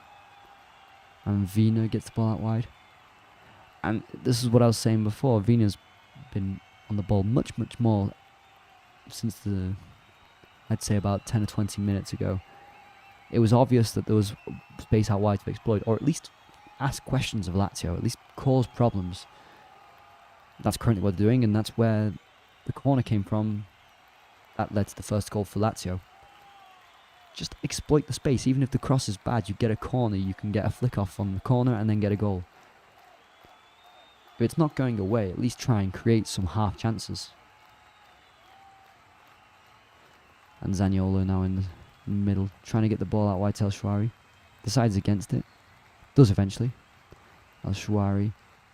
S4: And Vina gets the ball out wide. And this is what I was saying before. Vina's been on the ball much more since I'd say about 10 or 20 minutes ago. It was obvious that there was space out wide to exploit, or at least ask questions of Lazio, at least cause problems. That's currently what they're doing, and that's where the corner came from. That led to the first goal for Lazio. Just exploit the space. Even if the cross is bad, you get a corner, you can get a flick off on the corner and then get a goal. If it's not going away, at least try and create some half chances. And Zaniolo now in the middle, trying to get the ball out wide to El Shaarawy. Decides against it. Does eventually. El Shaarawy.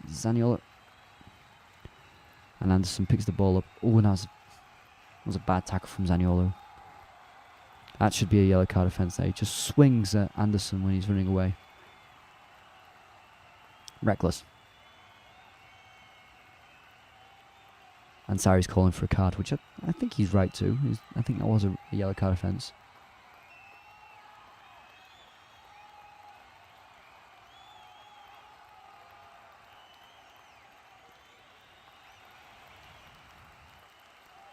S4: Zaniolo. And Anderson picks the ball up. Oh, and that was a bad tackle from Zaniolo. That should be a yellow card offence there. He just swings at Anderson when he's running away. Reckless. And Sarri's calling for a card, which I think he's right to. I think that was a yellow card offence.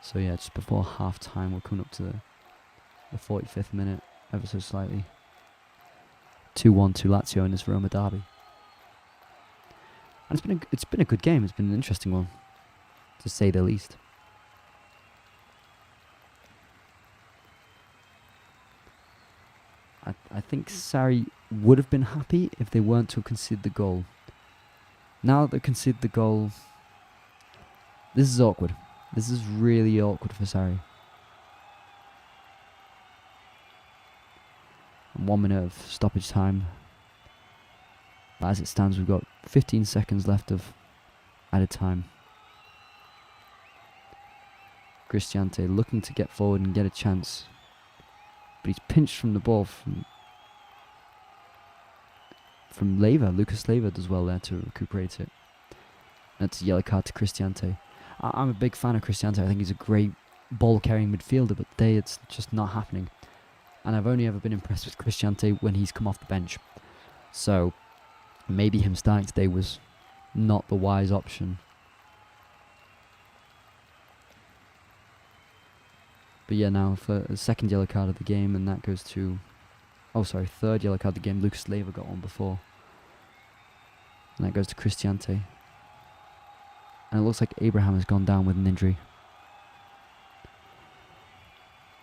S4: So yeah, just before half time, we're coming up to the 45th minute, ever so slightly. 2-1 to Lazio in this Roma Derby. And it's been a good game. It's been an interesting one, to say the least. I think Sarri would have been happy if they weren't to concede the goal. Now that they concede the goal, this is awkward. This is really awkward for Sarri. 1 minute of stoppage time. But as it stands, we've got 15 seconds left of added time. Cristiante looking to get forward and get a chance. But he's pinched from the ball from Leiva. Lucas Leiva does well there to recuperate it. That's a yellow card to Cristiante. I'm a big fan of Cristiante. I think he's a great ball-carrying midfielder, but today it's just not happening. And I've only ever been impressed with Cristiante when he's come off the bench. So maybe him starting today was not the wise option. But yeah, now for a second yellow card of the game, and that goes to... Oh, sorry, third yellow card of the game. Lucas Leiva got one before. And that goes to Cristiante. And it looks like Abraham has gone down with an injury.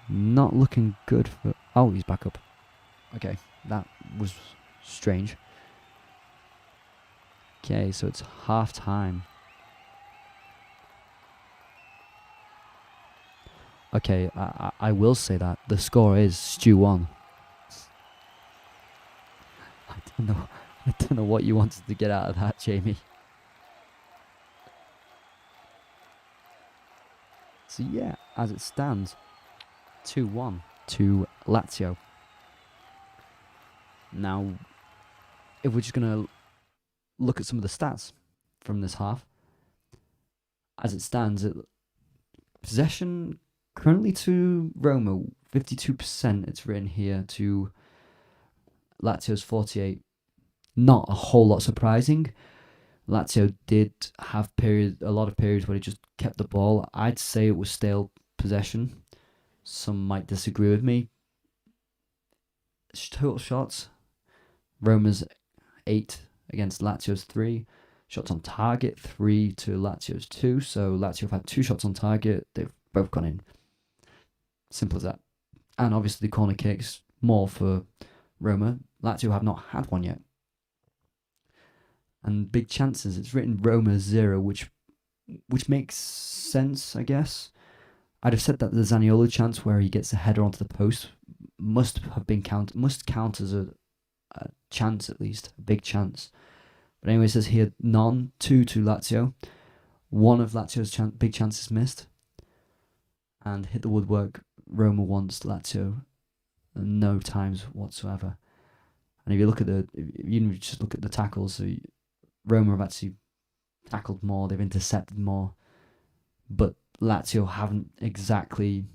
S4: Not looking good for... Oh, he's back up. Okay, that was strange. Okay, so it's half time. Okay, I will say that the score is Stu 1. I don't know what you wanted to get out of that, Jamie. So yeah, as it stands, 2-1 to Lazio. Now, if we're just going to look at some of the stats from this half, as it stands, possession currently to Roma, 52% it's written here, to Lazio's 48%. Not a whole lot surprising. Lazio did have a lot of periods where they just kept the ball. I'd say it was stale possession. Some might disagree with me. Total shots, Roma's 8 against Lazio's 3. Shots on target, 3 to Lazio's 2. So Lazio have had 2 shots on target. They've both gone in. Simple as that. And obviously corner kicks, more for Roma. Lazio have not had one yet. And big chances, it's written Roma 0, which makes sense, I guess. I'd have said that the Zaniolo chance where he gets a header onto the post must count as a chance, at least, a big chance. But anyway, it says here none, 2 to Lazio. One of Lazio's big chances missed. And hit the woodwork, Roma once, Lazio no times whatsoever. And if you look at just look at the tackles, so Roma have actually tackled more, they've intercepted more, but Lazio haven't exactly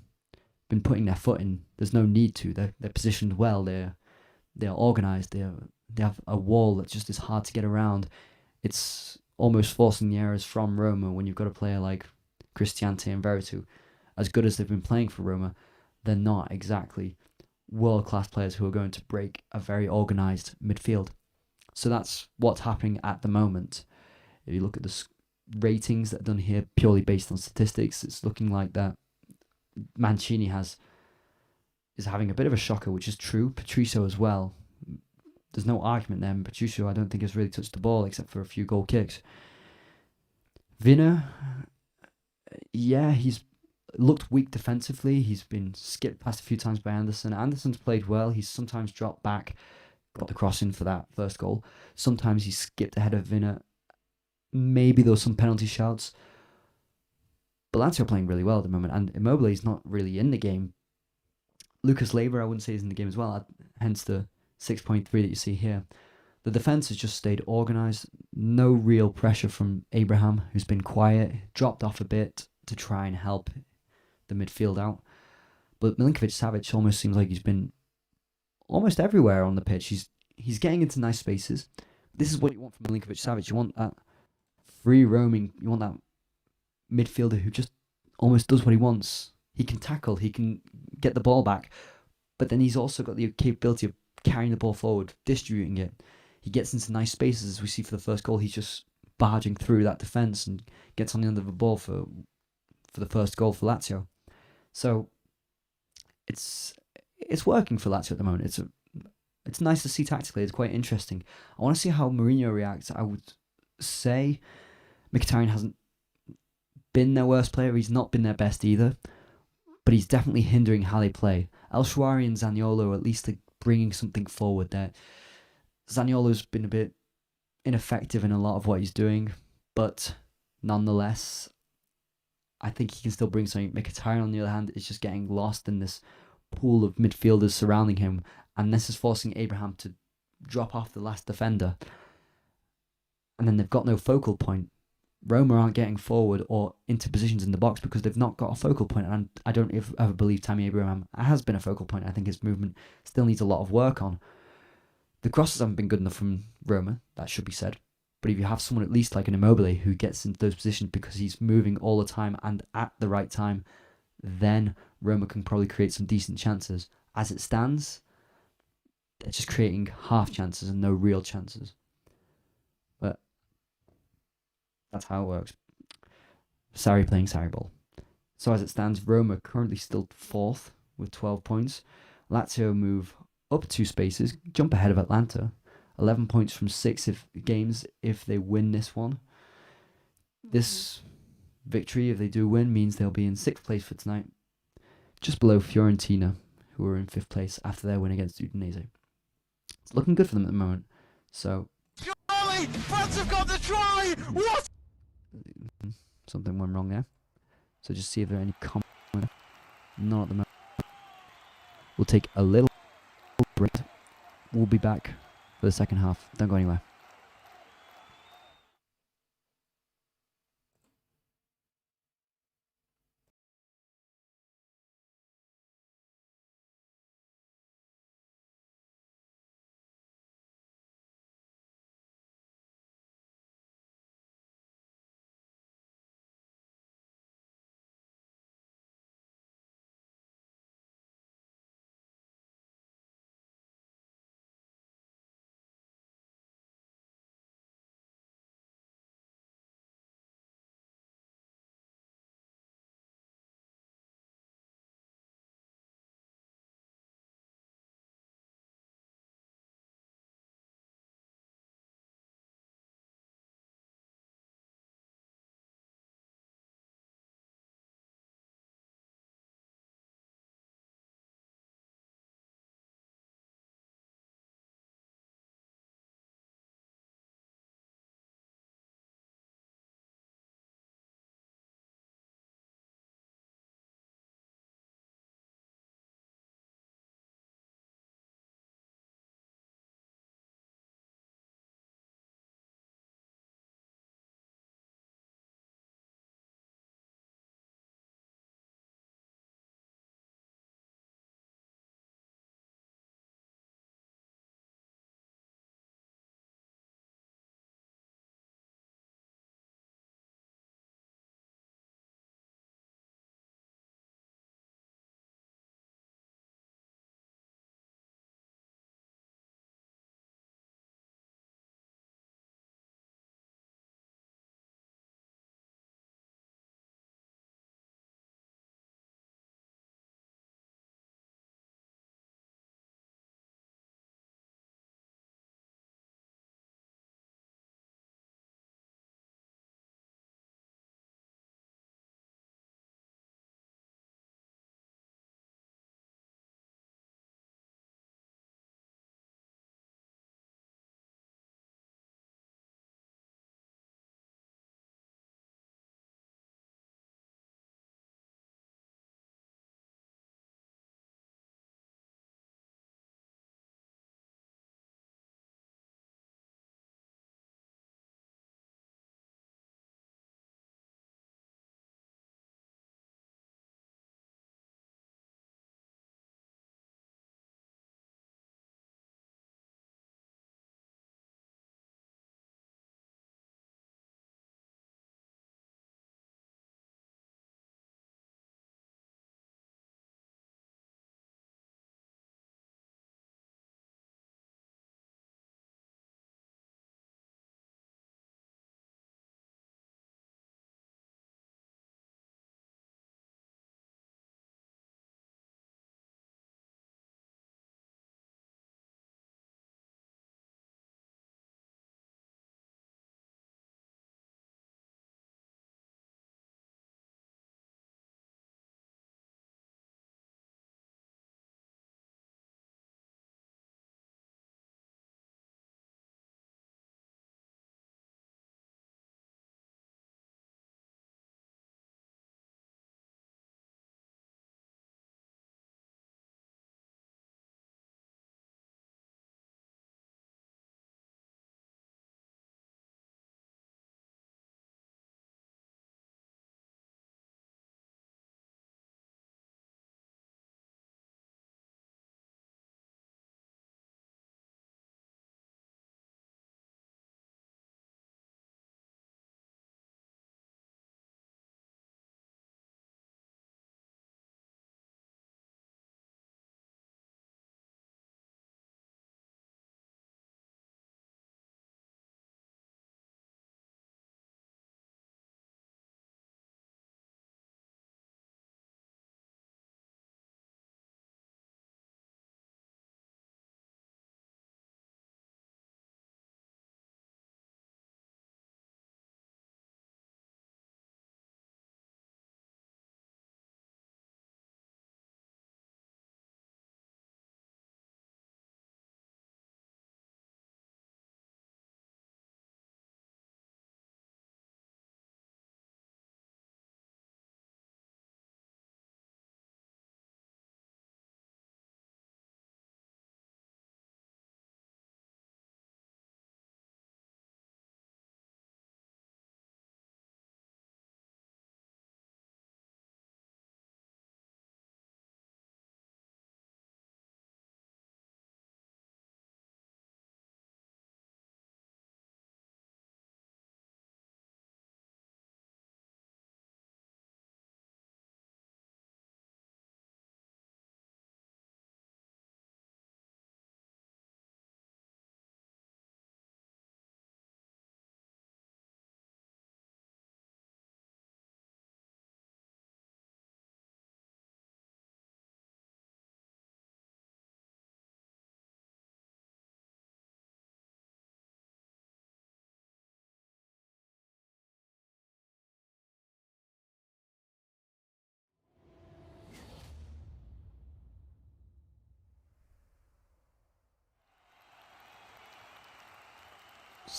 S4: been putting their foot in. There's no need to. They're positioned well. They're organised. They have a wall that just is hard to get around. It's almost forcing the errors from Roma when you've got a player like Cristiante and Veretout. As good as they've been playing for Roma, they're not exactly world-class players who are going to break a very organised midfield. So that's what's happening at the moment. If you look at the ratings that are done here purely based on statistics, it's looking like that Mancini is having a bit of a shocker, which is true. Patricio as well. There's no argument there. And Patricio, I don't think, has really touched the ball except for a few goal kicks. Vina, yeah, he's looked weak defensively. He's been skipped past a few times by Anderson. Anderson's played well. He's sometimes dropped back, got the cross in for that first goal. Sometimes he's skipped ahead of Vina. Maybe there were some penalty shouts. But Lazio are playing really well at the moment, and Immobile is not really in the game. Lucas Leiva, I wouldn't say, is in the game as well, hence the 6.3 that you see here. The defence has just stayed organised. No real pressure from Abraham, who's been quiet, dropped off a bit to try and help the midfield out. But Milinkovic-savic almost seems like he's been almost everywhere on the pitch. He's getting into nice spaces. This is what you want from Milinkovic-savic. You want that free roaming. You want that midfielder who just almost does what he wants. He can tackle. He can get the ball back. But then he's also got the capability of carrying the ball forward, distributing it. He gets into nice spaces, as we see for the first goal. He's just barging through that defence and gets on the end of the ball for the first goal for Lazio. So it's working for Lazio at the moment. It's nice to see tactically. It's quite interesting. I want to see how Mourinho reacts. I would say Mkhitaryan hasn't been their worst player. He's not been their best either. But he's definitely hindering how they play. El Shaarawy and Zaniolo are at least bringing something forward there. Zaniolo's been a bit ineffective in a lot of what he's doing, but nonetheless, I think he can still bring something. Mkhitaryan, on the other hand, is just getting lost in this pool of midfielders surrounding him, and this is forcing Abraham to drop off the last defender. And then they've got no focal point. Roma aren't getting forward or into positions in the box because they've not got a focal point. And I don't ever believe Tammy Abraham has been a focal point. I think his movement still needs a lot of work on. The crosses haven't been good enough from Roma, that should be said. But if you have someone at least like an Immobile who gets into those positions because he's moving all the time and at the right time, then Roma can probably create some decent chances. As it stands, they're just creating half chances and no real chances. But that's how it works. Sarri playing Sarri ball. So as it stands, Roma currently still 4th with 12 points. Lazio move up 2 spaces, jump ahead of Atlanta. 11 points from 6 games if they win this one. This victory, if they do win, means they'll be in 6th place for tonight, just below Fiorentina, who are in 5th place after their win against Udinese. It's looking good for them at the moment. So
S1: Surely, France have got the try! What?
S4: Something went wrong there. So just see if there are any comments. Not at the moment. We'll take a little break. We'll be back for the second half. Don't go anywhere.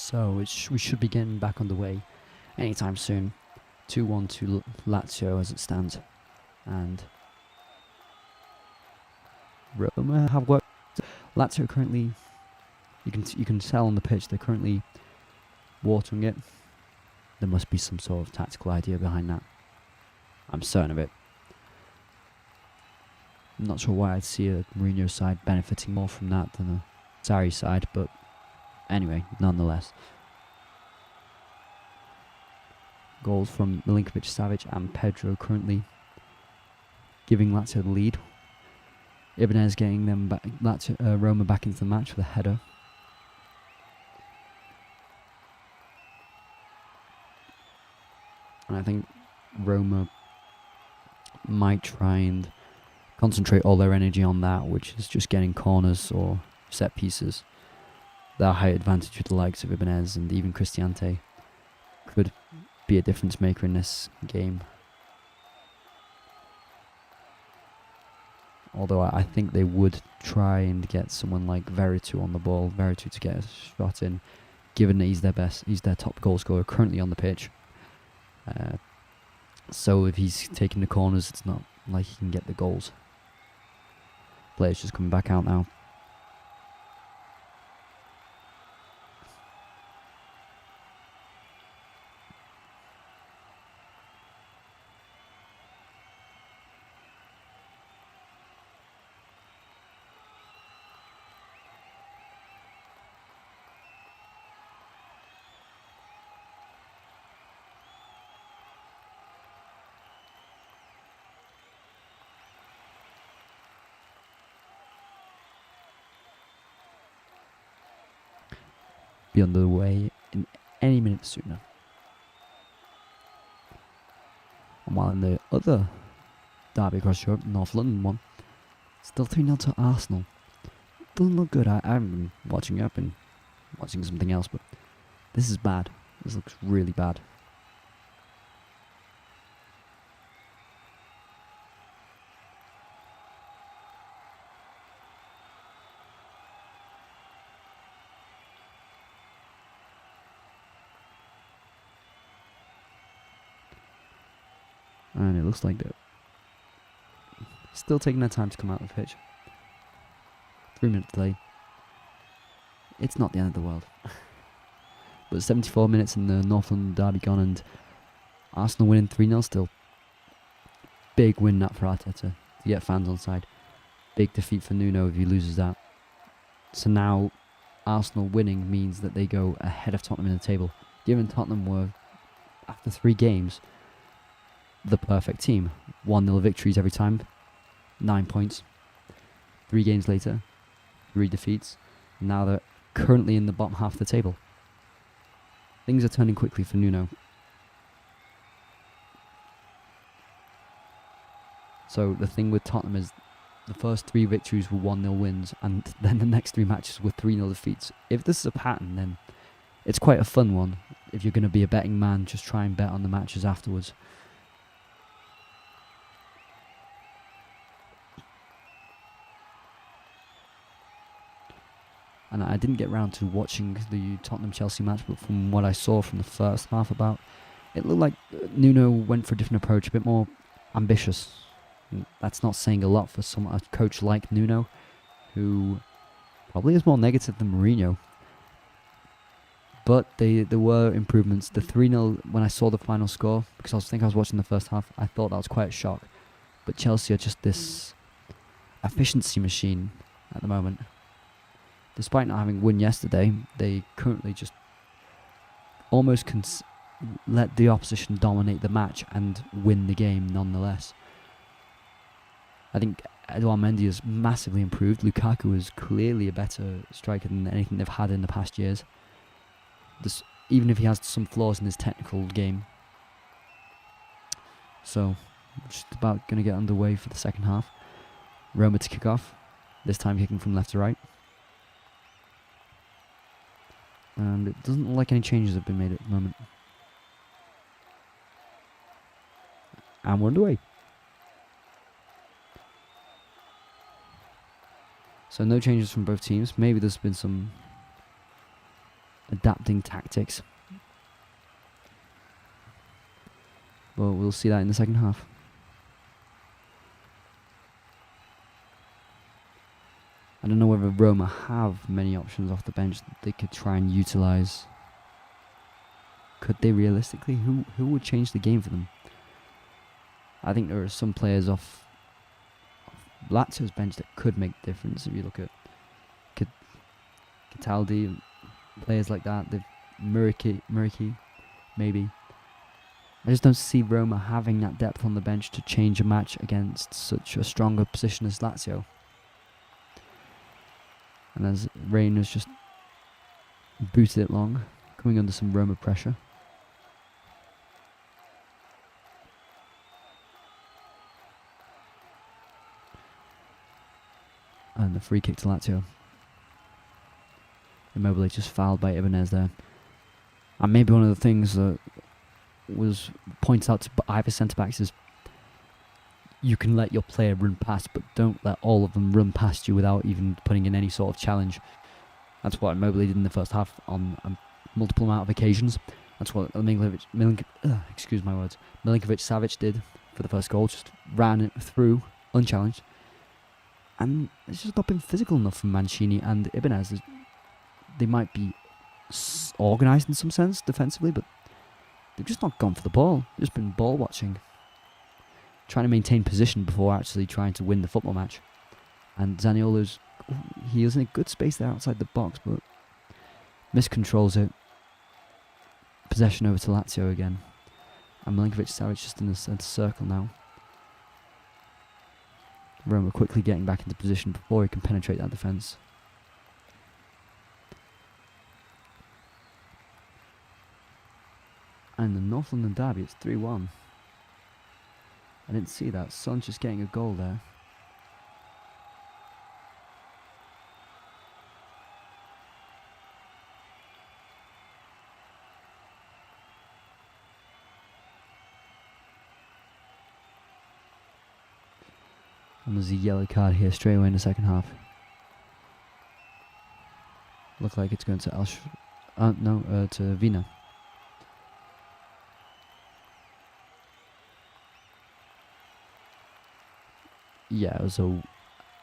S4: So we should be getting back on the way anytime soon. 2-1 to Lazio as it stands, and Roma have worked. Lazio currently, you can tell on the pitch they're currently watering it. There must be some sort of tactical idea behind that. I'm certain of it. I'm not sure why I'd see a Mourinho side benefiting more from that than a Sarri side, but anyway, nonetheless. Goals from Milinkovic-savic and Pedro currently giving Lazio the lead. Ibanez getting them back, Roma back into the match with a header. And I think Roma might try and concentrate all their energy on that, which is just getting corners or set pieces. Their height advantage with the likes of Ibanez and even Cristante could be a difference maker in this game. Although I think they would try and get someone like Veretout on the ball, Veretout to get a shot in, given that he's their top goal scorer currently on the pitch. So if he's taking the corners, it's not like he can get the goals. Players just coming back out now. Be underway in any minute sooner. And while in the other derby across Europe, North London one, still 3-0 to Arsenal. Doesn't look good. I haven't been watching it. I've been watching something else, but this is bad. This looks really bad. And it looks like they're still taking their time to come out of the pitch. 3-minute delay. It's not the end of the world. But 74 minutes in the North London derby gone, and Arsenal winning 3-0 still. Big win that for Arteta to get fans on side. Big defeat for Nuno if he loses that. So now Arsenal winning means that they go ahead of Tottenham in the table. Given Tottenham were, after 3 games, the perfect team. 1-0 victories every time. 9 points. 3 games later, 3 defeats. Now they're currently in the bottom half of the table. Things are turning quickly for Nuno. So the thing with Tottenham is the first 3 victories were 1-0 wins, and then the next 3 matches were 3-0 defeats. If this is a pattern, then it's quite a fun one. If you're going to be a betting man, just try and bet on the matches afterwards. And I didn't get round to watching the Tottenham-Chelsea match, but from what I saw from the first half about, it looked like Nuno went for a different approach, a bit more ambitious. And that's not saying a lot for a coach like Nuno, who probably is more negative than Mourinho. But there were improvements. The 3-0, when I saw the final score, because I was watching the first half, I thought that was quite a shock. But Chelsea are just this efficiency machine at the moment. Despite not having won yesterday, they currently just almost let the opposition dominate the match and win the game nonetheless. I think Edouard Mendy has massively improved. Lukaku is clearly a better striker than anything they've had in the past years. Even if he has some flaws in his technical game. So, just about going to get underway for the second half. Roma to kick off, this time kicking from left to right. And it doesn't look like any changes have been made at the moment. And we're underway. So no changes from both teams. Maybe there's been some adapting tactics. But we'll see that in the second half. I don't know whether Roma have many options off the bench that they could try and utilise. Could they realistically? Who would change the game for them? I think there are some players off Lazio's bench that could make the difference. If you look at Cataldi, players like that, they've Muriqi, maybe. I just don't see Roma having that depth on the bench to change a match against such a stronger position as Lazio. And as Reina's just booted it long, coming under some Roma pressure. And the free kick to Lazio. Immobile just fouled by Ibanez there. And maybe one of the things that was pointed out to either centre-backs is you can let your player run past, but don't let all of them run past you without even putting in any sort of challenge. That's what Immobile did in the first half on a multiple amount of occasions. That's what Milinkovic-savic did for the first goal. Just ran it through, unchallenged. And it's just not been physical enough from Mancini and Ibanez. They might be organised in some sense defensively, but they've just not gone for the ball. They've just been ball watching, trying to maintain position before actually trying to win the football match. And Zaniolo's, he is in a good space there outside the box, but miscontrols it. Possession over to Lazio again. And Milinkovic-savic just in the centre circle now. Roma quickly getting back into position before he can penetrate that defence. And the North London Derby, it's 3-1. I didn't see that. Son just getting a goal there. And there's a yellow card here straight away in the second half. Look like it's going to to Vina. Yeah, it was a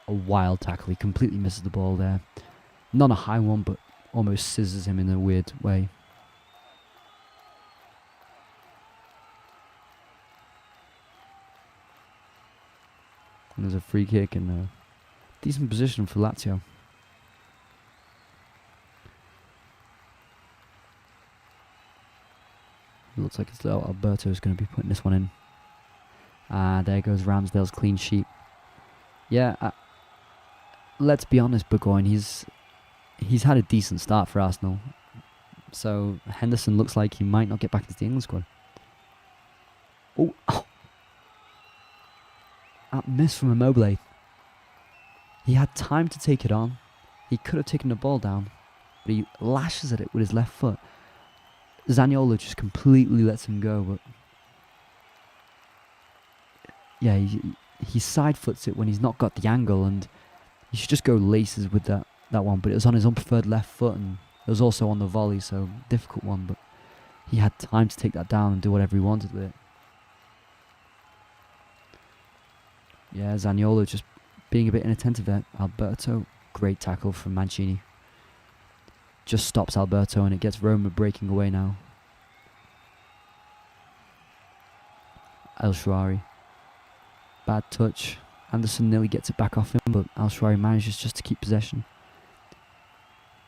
S4: wild tackle. He completely misses the ball there. Not a high one, but almost scissors him in a weird way. And there's a free kick and a decent position for Lazio. It looks like it's Alberto is going to be putting this one in. There goes Ramsdale's clean sheet. Yeah, let's be honest, Burgoyne, he's had a decent start for Arsenal. So Henderson looks like he might not get back into the England squad. Oh. That miss from Immobile. He had time to take it on. He could have taken the ball down, but he lashes at it with his left foot. Zaniolo just completely lets him go, but yeah, he side foots it when he's not got the angle, and he should just go laces with that one, but it was on his unpreferred left foot, and it was also on the volley, so difficult one, but he had time to take that down and do whatever he wanted with it. Yeah, Zaniolo just being a bit inattentive there. Alberto, great tackle from Mancini. Just stops Alberto and it gets Roma breaking away now. El Shaarawy. Bad touch. Anderson nearly gets it back off him, but El Shaarawy manages just to keep possession.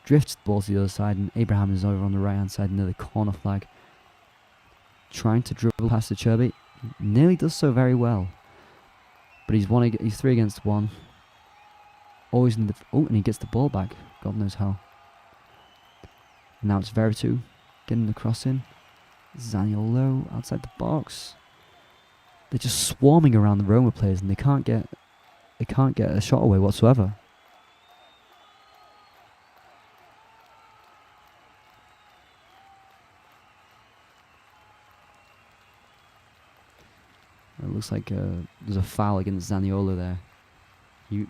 S4: Drifts the ball to the other side, and Abraham is over on the right hand side near the corner flag. Trying to dribble past the Cherby. Nearly does so very well. But he's 3 against 1. Always in the... Oh, and he gets the ball back. God knows how. And now it's Veretout getting the cross in. Zaniolo outside the box. They're just swarming around the Roma players, and they can't get a shot away whatsoever. It looks like there's a foul against Zaniolo there. He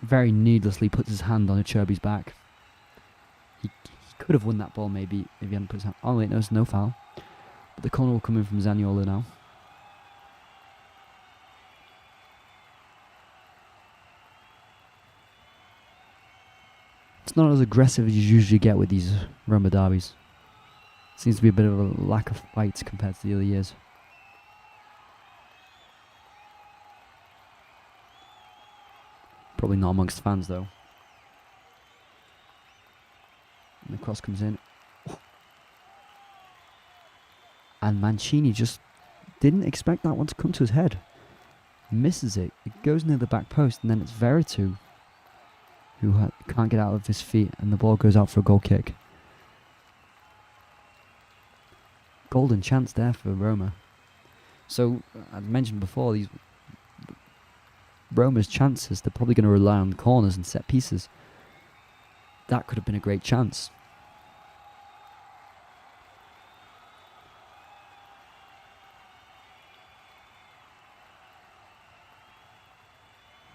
S4: very needlessly puts his hand on Acerbi's back. He could have won that ball maybe if he hadn't put his hand. Oh wait, no, there's no foul. But the corner will come in from Zaniolo now. It's not as aggressive as you usually get with these Roma derbies. Seems to be a bit of a lack of fight compared to the other years. Probably not amongst fans though. And the cross comes in. And Mancini just didn't expect that one to come to his head. Misses it. It goes near the back post, and then it's Veretout who can't get out of his feet, and the ball goes out for a goal kick. Golden chance there for Roma. So, I mentioned before, these Roma's chances, they're probably going to rely on corners and set pieces. That could have been a great chance.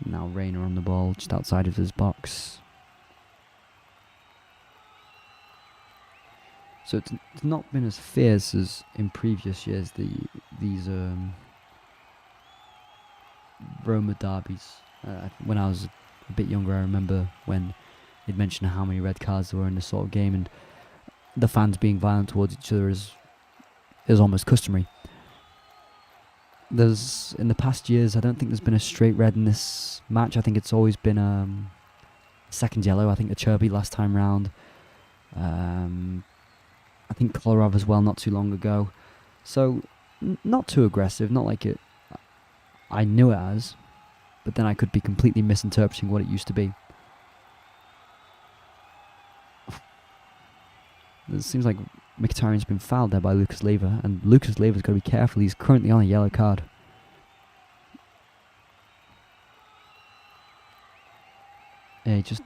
S4: Now Reina on the ball, just outside of his box. So it's not been as fierce as in previous years, these Roma derbies. When I was a bit younger, I remember when he'd mentioned how many red cards there were in this sort of game, and the fans being violent towards each other is almost customary. In the past years, I don't think there's been a straight red in this match. I think it's always been a second yellow. I think the Cherby last time round. I think Kolarov as well not too long ago. So, not too aggressive, not like it I knew it as, but then I could be completely misinterpreting what it used to be. It seems like Mkhitaryan's been fouled there by Lucas Leiva, and Lucas Leiva's got to be careful. He's currently on a yellow card. Yeah, he just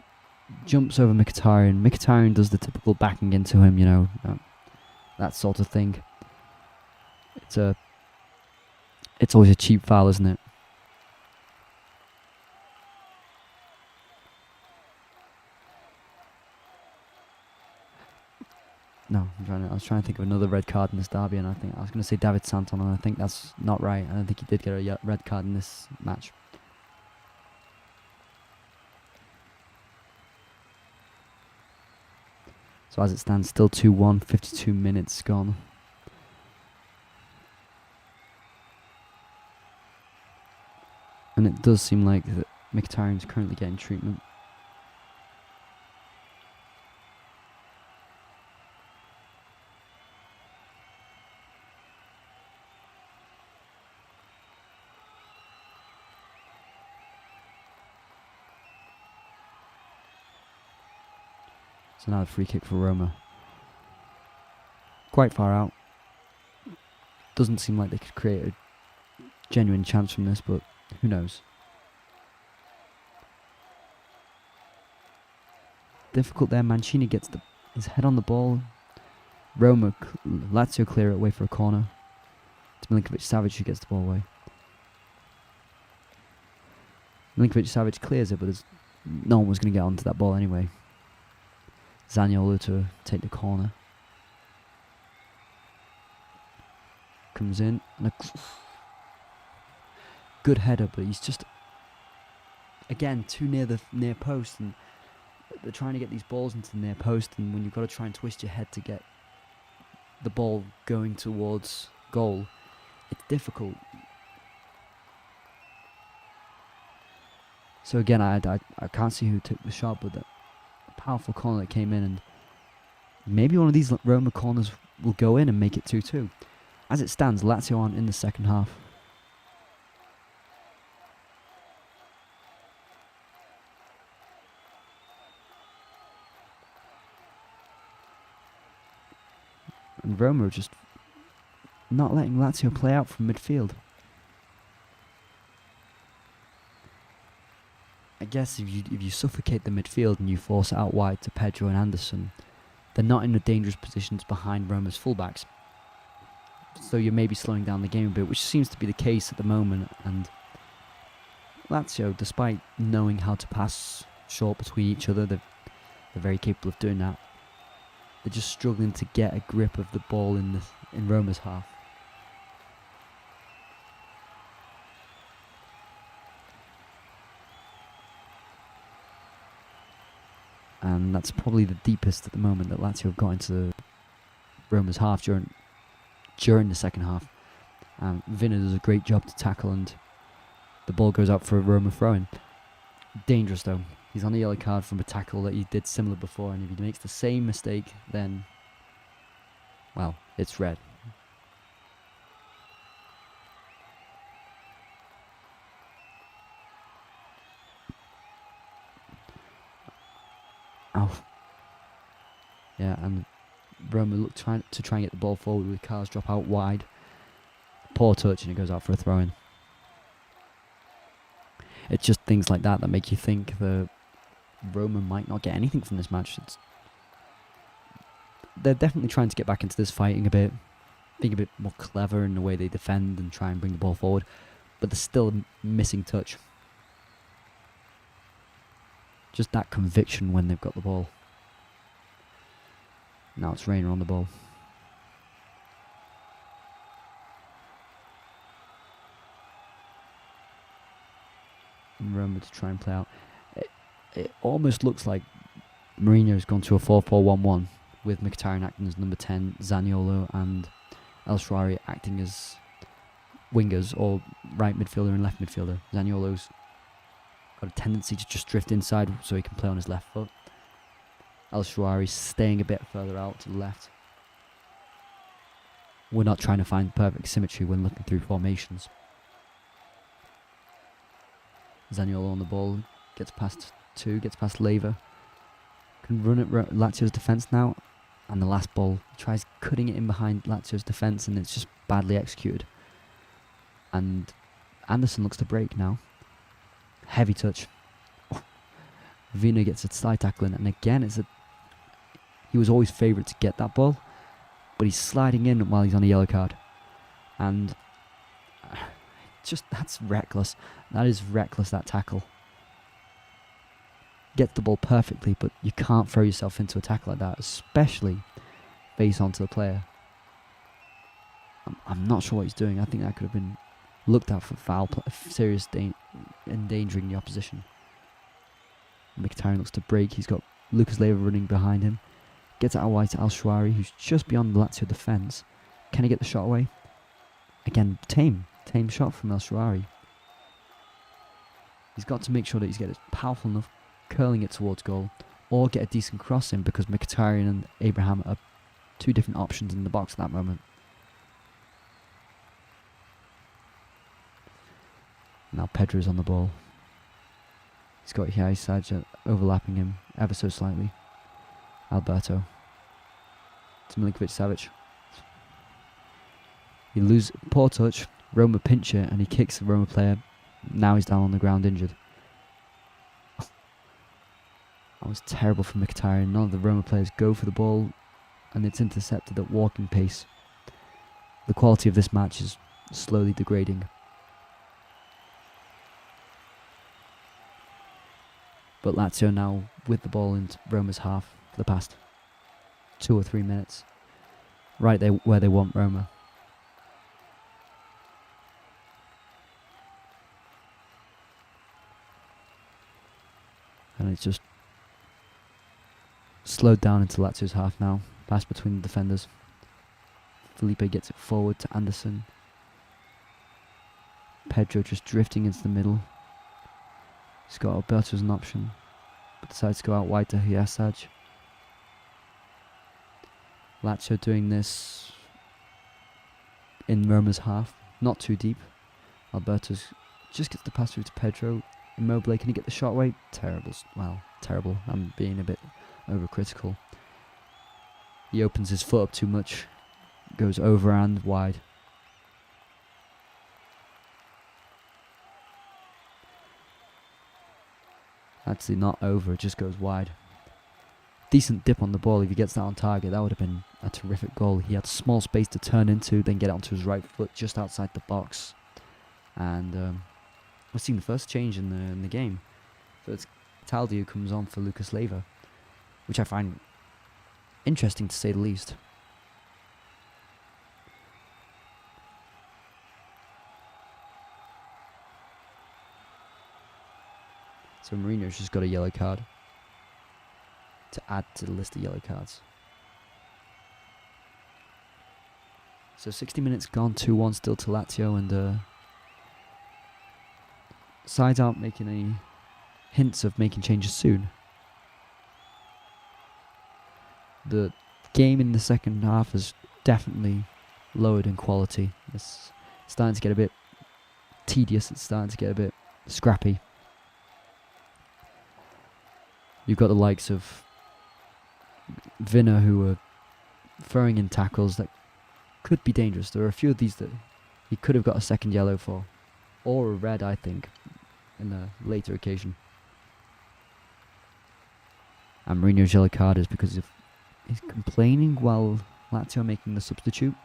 S4: jumps over Mkhitaryan. Mkhitaryan does the typical backing into him, you know, that sort of thing. It's always a cheap foul, isn't it? No, I was trying to think of another red card in this derby, and I was going to say David Santon, and I think that's not right. I don't think he did get a red card in this match. So as it stands, still 2-1, 52 minutes gone. And it does seem like that Mkhitaryan's currently getting treatment. So now the free kick for Roma. Quite far out. Doesn't seem like they could create a genuine chance from this, but who knows. Difficult there. Mancini gets his head on the ball. Lazio clear it away for a corner. It's Milinkovic-savic who gets the ball away. Milinkovic-savic clears it, but no one was going to get onto that ball anyway. Zaniolo to take the corner. Comes in. And good header, but he's just, again, too near the near post. And they're trying to get these balls into the near post. And when you've got to try and twist your head to get the ball going towards goal, it's difficult. So again, I can't see who took the shot, but the powerful corner that came in, and maybe one of these Roma corners will go in and make it 2-2. As it stands, Lazio aren't in the second half. And Roma are just not letting Lazio play out from midfield. I guess if you suffocate the midfield and you force it out wide to Pedro and Anderson, they're not in the dangerous positions behind Roma's fullbacks. So you're maybe slowing down the game a bit, which seems to be the case at the moment. And Lazio, despite knowing how to pass short between each other, they're very capable of doing that. They're just struggling to get a grip of the ball in Roma's half. And that's probably the deepest at the moment that Lazio have got into Roma's half during the second half. Vinna does a great job to tackle, and the ball goes out for a Roma throw-in. Dangerous though. He's on a yellow card from a tackle that he did similar before, and if he makes the same mistake, then, well, it's red. Oh. Yeah, and Roma look to try and get the ball forward with cars drop out wide. Poor touch, and it goes out for a throw-in. It's just things like that that make you think that Roma might not get anything from this match. They're definitely trying to get back into this fighting a bit, being a bit more clever in the way they defend and try and bring the ball forward, but there's still a missing touch. Just that conviction when they've got the ball. Now it's Reina on the ball. And Roma to try and play out. It almost looks like Mourinho's gone to a 4-4-1-1 with Mkhitaryan acting as number 10, Zaniolo and El Shaarawy acting as wingers, or right midfielder and left midfielder. Zaniolo's got a tendency to just drift inside so he can play on his left foot. El Shaarawy staying a bit further out to the left. We're not trying to find perfect symmetry when looking through formations. Zaniolo on the ball, gets past Leva. Can run at Lazio's defence now, and the last ball tries cutting it in behind Lazio's defence, and it's just badly executed. And Anderson looks to break now. Heavy touch. Vinna gets a side tackling, and again he was always favourite to get that ball, but he's sliding in while he's on a yellow card, and that's reckless. That is reckless, that tackle. Gets the ball perfectly, but you can't throw yourself into a tackle like that, especially face onto the player. I'm not sure what he's doing. I think that could have been looked at for foul play, serious endangering the opposition. Mkhitaryan looks to break. He's got Lucas Leiva running behind him. Gets it out wide to El Shaarawy, who's just beyond the Lazio defence. Can he get the shot away? Again, tame shot from El Shaarawy. He's got to make sure that he's getting it powerful enough, curling it towards goal, or get a decent cross in, because Mkhitaryan and Abraham are two different options in the box at that moment. Now Pedro's on the ball. He's got Hiaisaj overlapping him ever so slightly. Alberto to Milinkovic-savic. He loses, poor touch. Roma pinch it, and he kicks the Roma player. Now he's down on the ground injured. That was terrible for Mkhitaryan. None of the Roma players go for the ball, and it's intercepted at walking pace. The quality of this match is slowly degrading. But Lazio now with the ball in Roma's half for the past 2 or 3 minutes. Right there where they want Roma. And it's just slowed down into Lazio's half now. Pass between the defenders. Felipe gets it forward to Anderson. Pedro just drifting into the middle. He's got Alberto as an option, but decides to go out wide to Hiaisaj. Lazio doing this in Roma's half, not too deep. Alberto just gets the pass through to Pedro. Immobile, can he get the shot away? Terrible. I'm being a bit overcritical. He opens his foot up too much, goes over and wide. Actually not over, it just goes wide. Decent dip on the ball. If he gets that on target, that would have been a terrific goal. He had small space to turn into, then get it onto his right foot just outside the box. And we're seeing the first change in the game. So it's Taldi who comes on for Lucas Leiva, which I find interesting to say the least. So Mourinho's just got a yellow card to add to the list of yellow cards. So 60 minutes gone, 2-1 still to Lazio, and sides aren't making any hints of making changes soon. The game in the second half has definitely lowered in quality. It's starting to get a bit tedious, it's starting to get a bit scrappy. You've got the likes of Vinner who are throwing in tackles that could be dangerous. There are a few of these that he could have got a second yellow for, or a red, I think, in a later occasion. And Mourinho's yellow card is because he's complaining while Lazio are making the substitute.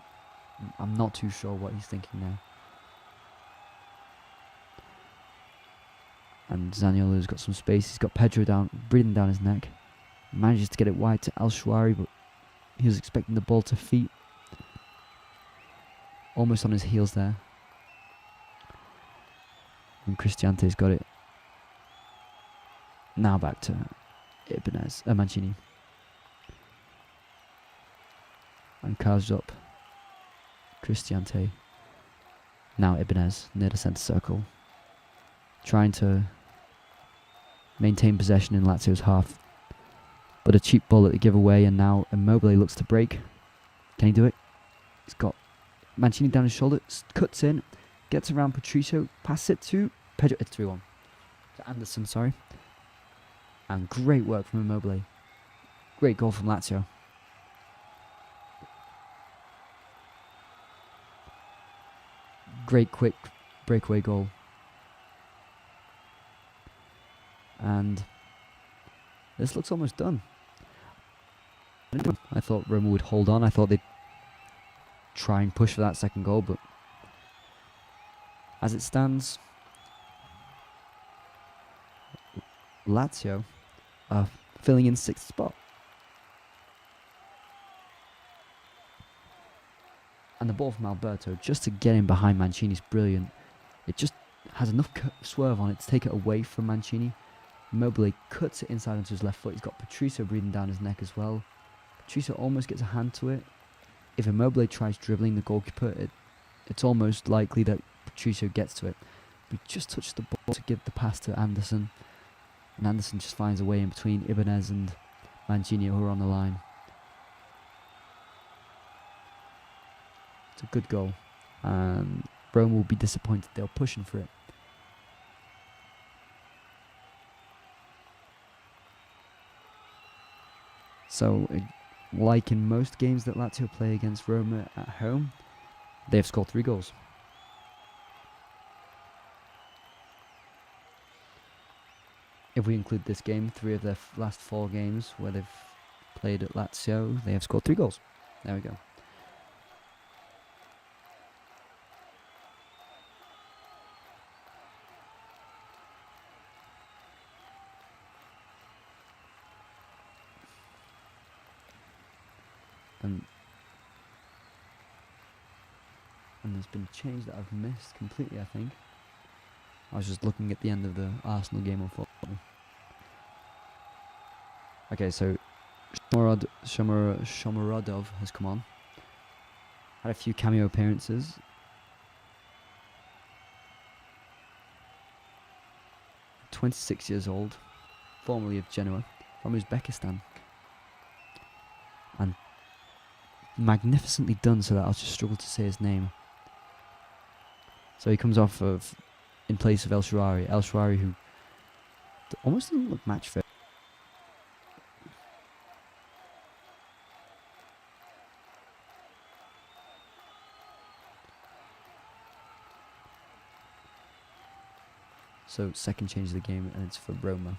S4: I'm not too sure what he's thinking now. And Zaniolo's got some space. He's got Pedro breathing down his neck. Manages to get it wide to El Sharawi, but he was expecting the ball to feet. Almost on his heels there. And Cristiante's got it. Now back to Mancini. And carves up Cristiante. Now Ibanez near the centre circle. Trying to maintain possession in Lazio's half. But a cheap ball that they give away, and now Immobile looks to break. Can he do it? He's got Mancini down his shoulder, cuts in, gets around Patricio, passes it to Pedro. It's 3-1. To Anderson, sorry. And great work from Immobile. Great goal from Lazio. Great quick breakaway goal. And this looks almost done. I thought Roma would hold on. I thought they'd try and push for that second goal, but as it stands, Lazio are filling in 6th spot. And the ball from Alberto, just to get in behind Mancini, is brilliant. It just has enough swerve on it to take it away from Mancini. Immobile cuts it inside onto his left foot. He's got Patricio breathing down his neck as well. Patricio almost gets a hand to it. If Immobile tries dribbling the goalkeeper, it's almost likely that Patricio gets to it. But he just touches the ball to give the pass to Anderson. And Anderson just finds a way in between Ibanez and Mancini, who are on the line. It's a good goal. And Rome will be disappointed. They're pushing for it. So, like in most games that Lazio play against Roma at home, they've scored 3 goals. If we include this game, 3 of their last 4 games where they've played at Lazio, they have scored 3 goals. There we go. And there's been a change that I've missed completely, I think. I was just looking at the end of the Arsenal game, unfortunately. Okay, so Shomurodov has come on. Had a few cameo appearances. .26 years old, formerly of Genoa, from Uzbekistan. And magnificently done so that I'll just struggle to say his name. So he comes off of in place of El Sharawi. El Sharawi, who almost doesn't look match fit. So second change of the game, and it's for Roma.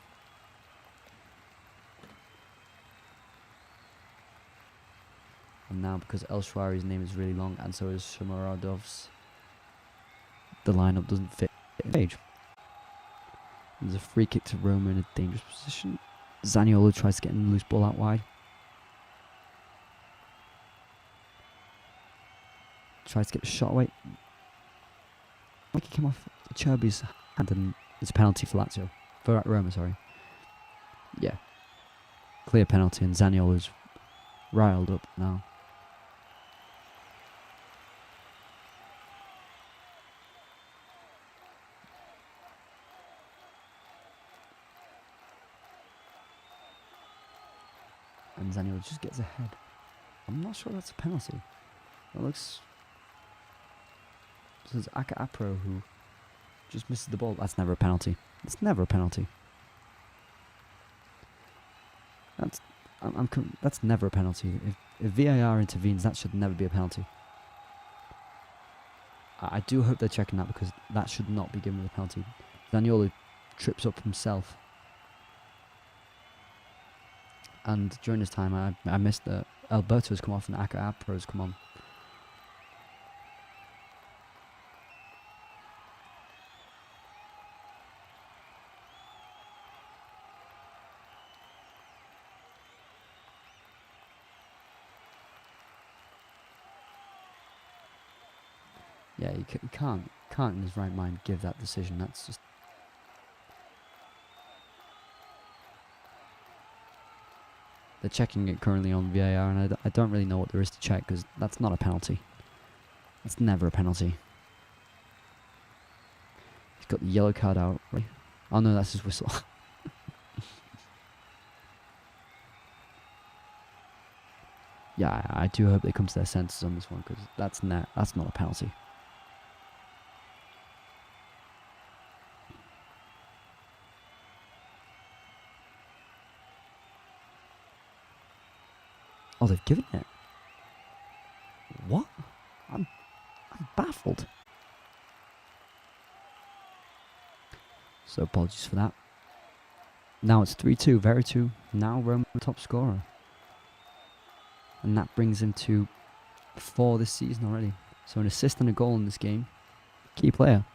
S4: And now, because El Sharawi's name is really long, and so is Shomurodov's, the lineup doesn't fit the page. There's a free kick to Roma in a dangerous position. Zaniolo tries to get a loose ball out wide. tries to get the shot away. Like he came off Cherby's hand, and it's a penalty for Lazio. For Roma, sorry. Yeah. Clear penalty, and Zaniolo's riled up now. And Zaniolo just gets ahead. I'm not sure that's a penalty. It looks... This is Aka Apro who just misses the ball. That's never a penalty. It's never a penalty. That's never a penalty. If VAR intervenes, that should never be a penalty. I do hope they're checking that, because that should not be given as a penalty. Zaniolo trips up himself. And during this time, I missed that Alberto's come off and Aka Apro's come on. Yeah, he can't in his right mind give that decision. That's just... They're checking it currently on VAR, and I don't really know what there is to check, because that's not a penalty. It's never a penalty. He's got the yellow card out, right? Oh no, that's his whistle. Yeah, I do hope they come to their senses on this one, because that's not a penalty. Oh, they've given it. What? I'm baffled. So apologies for that. Now it's 3-2, Veretout. Now Roma top scorer. And that brings him to 4 this season already. So an assist and a goal in this game. Key player.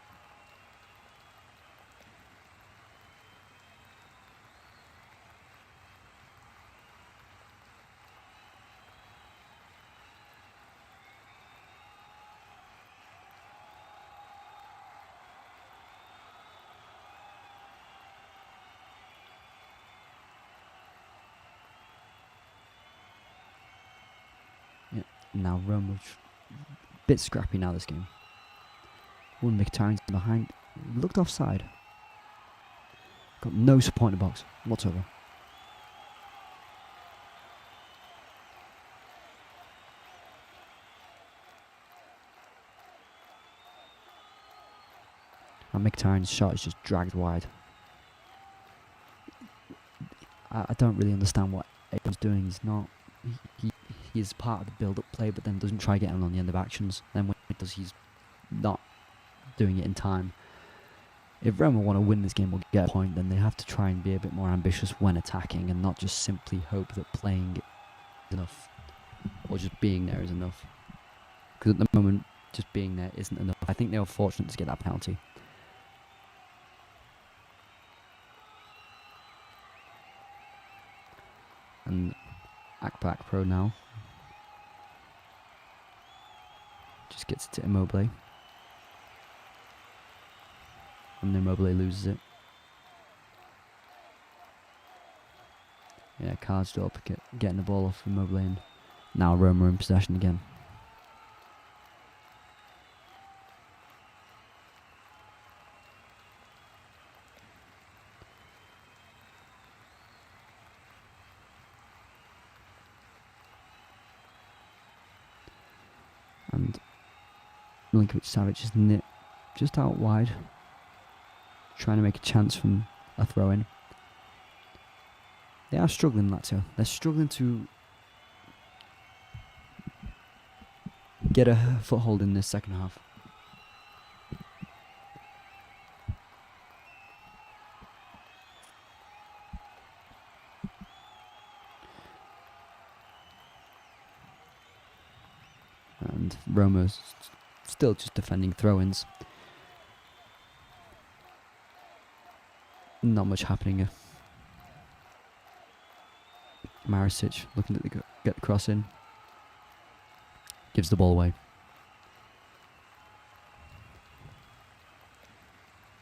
S4: Now Roma, bit scrappy now this game. One Mkhitaryan's behind, looked offside. Got no support in the box whatsoever. And Mkhitaryan's shot is just dragged wide. I don't really understand what Abrams doing. He's not... He is part of the build-up play, but then doesn't try getting on the end of actions. Then when he does, he's not doing it in time. If Roma want to win this game or get a point, then they have to try and be a bit more ambitious when attacking, and not just simply hope that playing is enough, or just being there is enough. Because at the moment, just being there isn't enough. I think they were fortunate to get that penalty. And Akpak Pro now. Just gets it to Immobile. And Immobile loses it. Yeah, cards up, getting the ball off Immobile, and now Roma in possession again. And Milinkovic-savic is nipped just out wide, trying to make a chance from a throw-in. They are struggling, Lazio. They're struggling to get a foothold in this second half. And Roma's still just defending throw-ins. Not much happening. Marisic looking to get the cross in. Gives the ball away.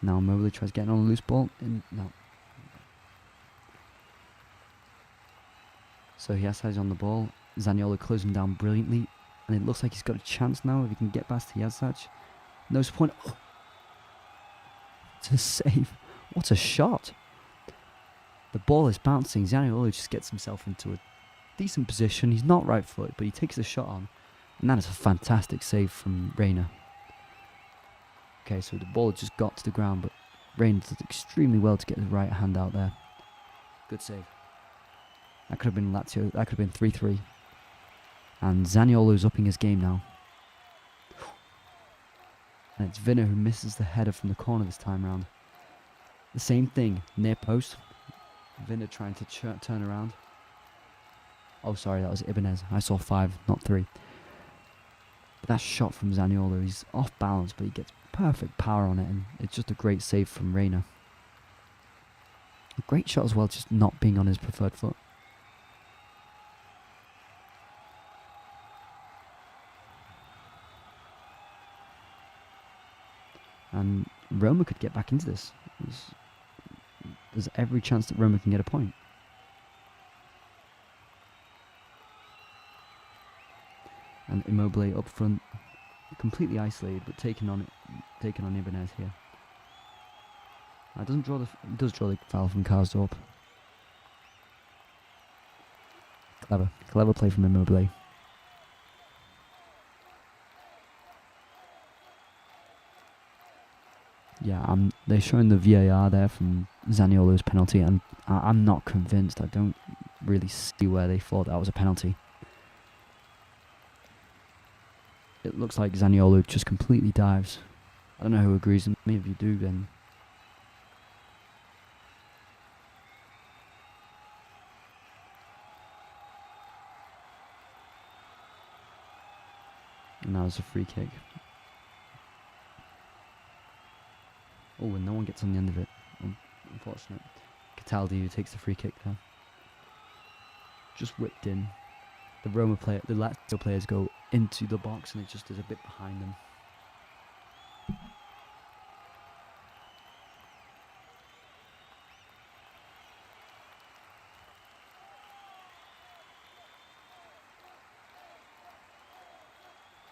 S4: Now Immobile tries getting on a loose ball. No. So Yaz's on the ball. Zaniolo closing him down brilliantly. And it looks like he's got a chance now if he can get past to Yaz's. No point. Oh. To save. What a shot. The ball is bouncing. Zaniolo just gets himself into a decent position. He's not right footed, but he takes the shot on. And that is a fantastic save from Reina. Okay, so the ball just got to the ground, but Reina did extremely well to get his right hand out there. Good save. That could have been Lazio. That could have been 3-3. And Zaniolo's upping his game now. And it's Vinner who misses the header from the corner this time round. The same thing, near post. Vinner trying to turn around. Oh, sorry, that was Ibanez. I saw 5, not 3. But that shot from Zaniolo, he's off balance, but he gets perfect power on it, and it's just a great save from Reina. A great shot as well, just not being on his preferred foot. And Roma could get back into this. There's every chance that Roma can get a point. And Immobile up front, completely isolated, but taking on Ibanez here. Does draw the foul from Karsdorp. Clever play from Immobile. Yeah, they're showing the VAR there from Zaniolo's penalty, and I'm not convinced. I don't really see where they thought that was a penalty. It looks like Zaniolo just completely dives. I don't know who agrees with me. If you do, then and that was a free kick. Oh, and no one gets on the end of it. Unfortunate. Cataldi who takes the free kick there. Just whipped in. The Lazio players go into the box, and it just is a bit behind them.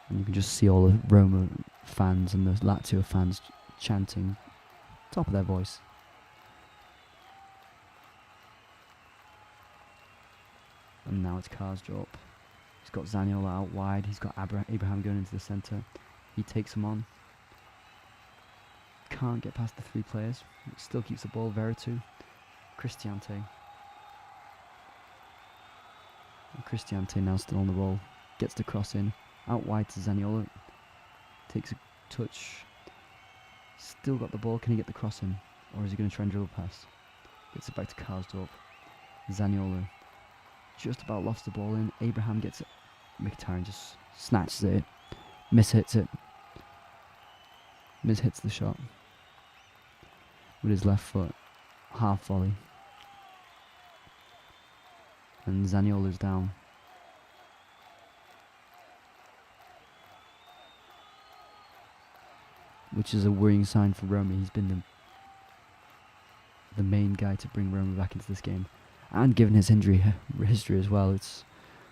S4: And you can just see all the Roma fans and the Lazio fans chanting, top of their voice. And now it's Karsdorp. He's got Zaniolo out wide. He's got Abraham going into the centre. He takes him on. Can't get past the 3 players. Still keeps the ball. Veretout. Cristante. And Cristante now still on the roll. Gets the cross in. Out wide to Zaniolo. Takes a touch. Still got the ball. Can he get the cross in? Or is he going to try and dribble past? Gets it back to Karsdorp. Zaniolo. Just about lofts the ball in. Abraham gets it. Mkhitaryan just snatches it. Mishits it. Mishits the shot. With his left foot. Half volley. And Zaniolo's down. Which is a worrying sign for Roma. He's been the main guy to bring Roma back into this game. And given his injury history as well, it's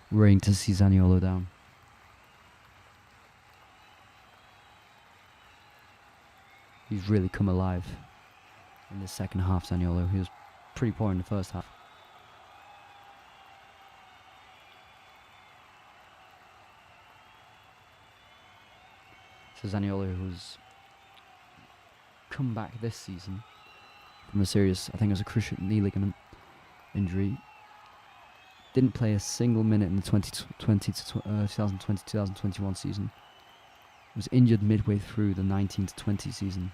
S4: worrying to see Zaniolo down. He's really come alive in the second half, Zaniolo. He was pretty poor in the first half. So Zaniolo, who's come back this season from a serious, I think it was a cruciate knee ligament injury. Didn't play a single minute in the 2020-2021 season. Was injured midway through the 19-20 season.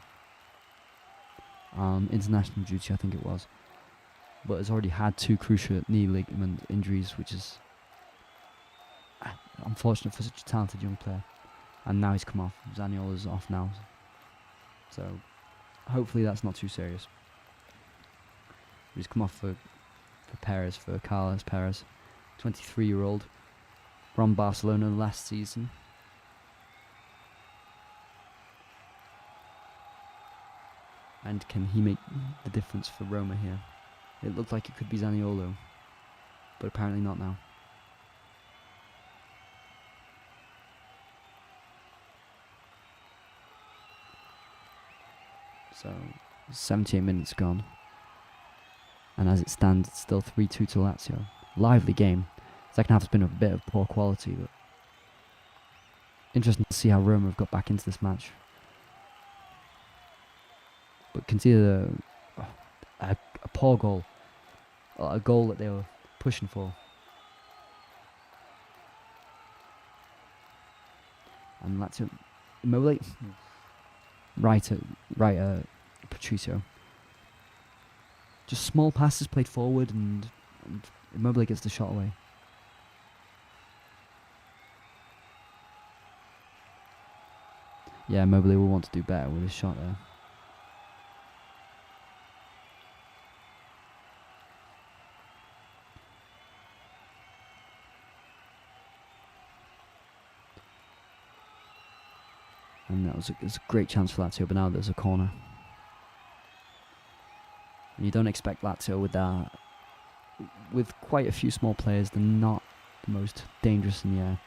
S4: International duty, I think it was. But has already had 2 cruciate knee ligament injuries, which is unfortunate for such a talented young player. And now he's come off. Zaniolo's off now. So hopefully that's not too serious. He's come off for Perez, for Carlos Perez, 23-year-old, from Barcelona last season. And can he make the difference for Roma here? It looked like it could be Zaniolo, but apparently not now. So, 78 minutes gone. And as it stands, it's still 3-2 to Lazio. Lively game. Second half has been a bit of poor quality, but interesting to see how Roma have got back into this match. But consider a poor goal. A goal that they were pushing for. And Lazio... Immobile... Right, Patricio. Just small passes played forward and Immobile gets the shot away. Yeah, Immobile will want to do better with his shot there. And that was a great chance for Lazio, but now there's a corner. And you don't expect Lazio with that. With quite a few small players, they're not the most dangerous in the air.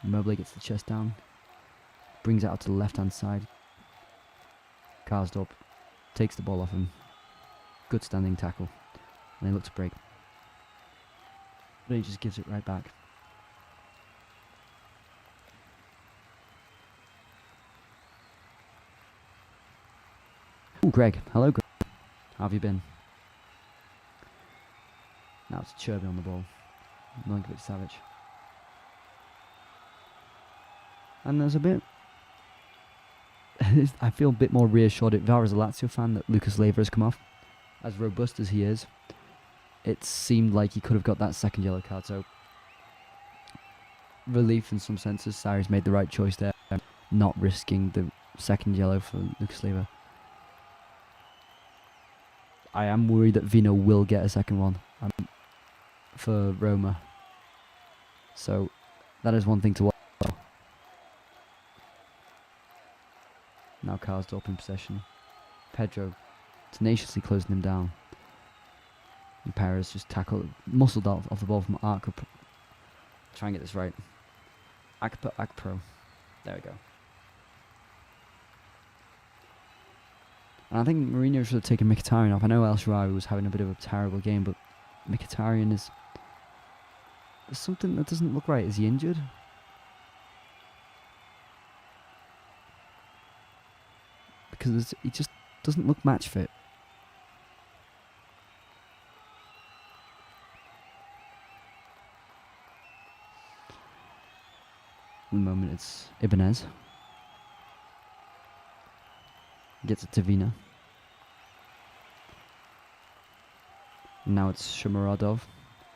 S4: Immobile gets the chest down. Brings it out to the left-hand side. Karsdorp takes the ball off him. Good standing tackle. And they look to break. But he just gives it right back. Ooh, Greg. Hello, Greg. How have you been? Now it's Cherby on the ball. Milinkovic-savic. And there's a bit... I feel a bit more reassured if I was a Lazio fan that Lucas Leiva has come off. As robust as he is, it seemed like he could have got that second yellow card, so... relief in some senses. Sarri's made the right choice there, not risking the second yellow for Lucas Leiva. I am worried that Vino will get a second one for Roma. So that is one thing to watch. Now Karsdorp in possession. Pedro tenaciously closing him down. And Perez just muscled off the ball from Arco. Try and get this right. Akpro. There we go. And I think Mourinho should have taken Mkhitaryan off. I know El Shaarawy was having a bit of a terrible game, but Mkhitaryan is... There's something that doesn't look right. Is he injured? Because he just doesn't look match fit. One moment it's Ibanez. Gets it to Vina. Now it's Shomurodov.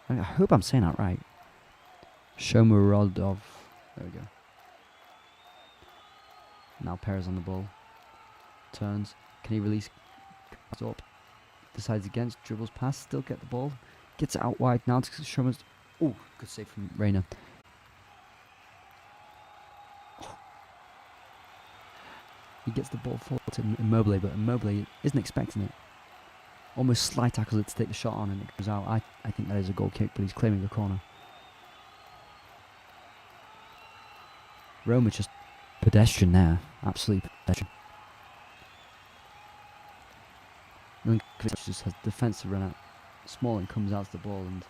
S4: I hope I'm saying that right. Shomurodov. There we go. Now Perez on the ball. Turns. Can he release? Up. Decides against. Dribbles past. Still get the ball. Gets it out wide. Now to Shomurodov. Oh, good save from Reina. He gets the ball forward to Immobile, but Immobile isn't expecting it. Almost slide tackles it to take the shot on and it goes out. I think that is a goal kick, but he's claiming the corner. Roma just pedestrian there. Absolutely pedestrian. Milinkovic just has defence to run out. Smalling comes out to the ball and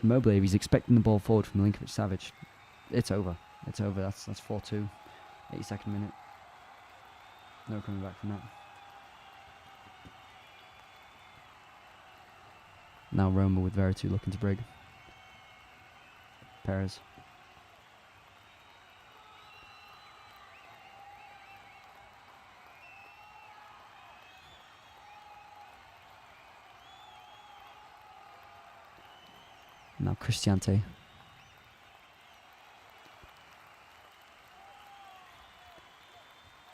S4: Immobile, if he's expecting the ball forward from Milinkovic-savic, it's over. It's over. That's 4-2. 82nd minute. No coming back from that. Now Roma with Veretout looking to break. Perez. Now Cristante.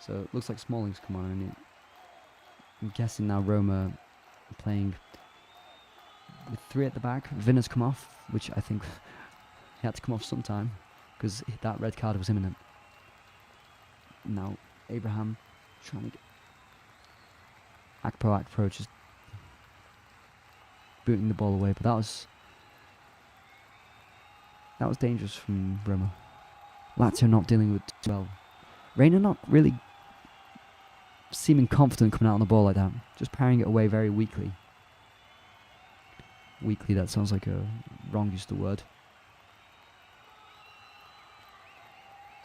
S4: So it looks like Smalling's come on, and I'm guessing now Roma are playing with 3 at the back. Vina's come off, which I think he had to come off sometime because that red card was imminent. Now Abraham trying to get... Akpo, just booting the ball away, but that was dangerous from Roma. Lazio not dealing with it well. Reina not really seeming confident coming out on the ball like that, just parrying it away very weakly. Weakly, that sounds like a wrong use of the word.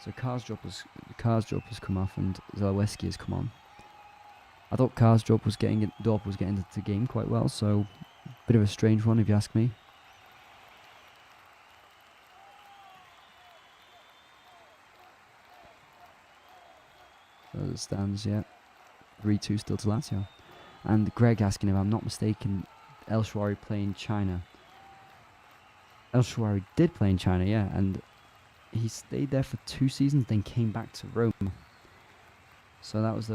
S4: So Karsdorp has come off and Zalewski has come on. I thought Karsdorp was getting into the game quite well, so bit of a strange one if you ask me. So as it stands, yeah, 3-2 still to Lazio. And Greg asking if I'm not mistaken, El Shaarawy playing China. El Shaarawy did play in China, yeah, and he stayed there for 2 seasons, then came back to Rome. So that was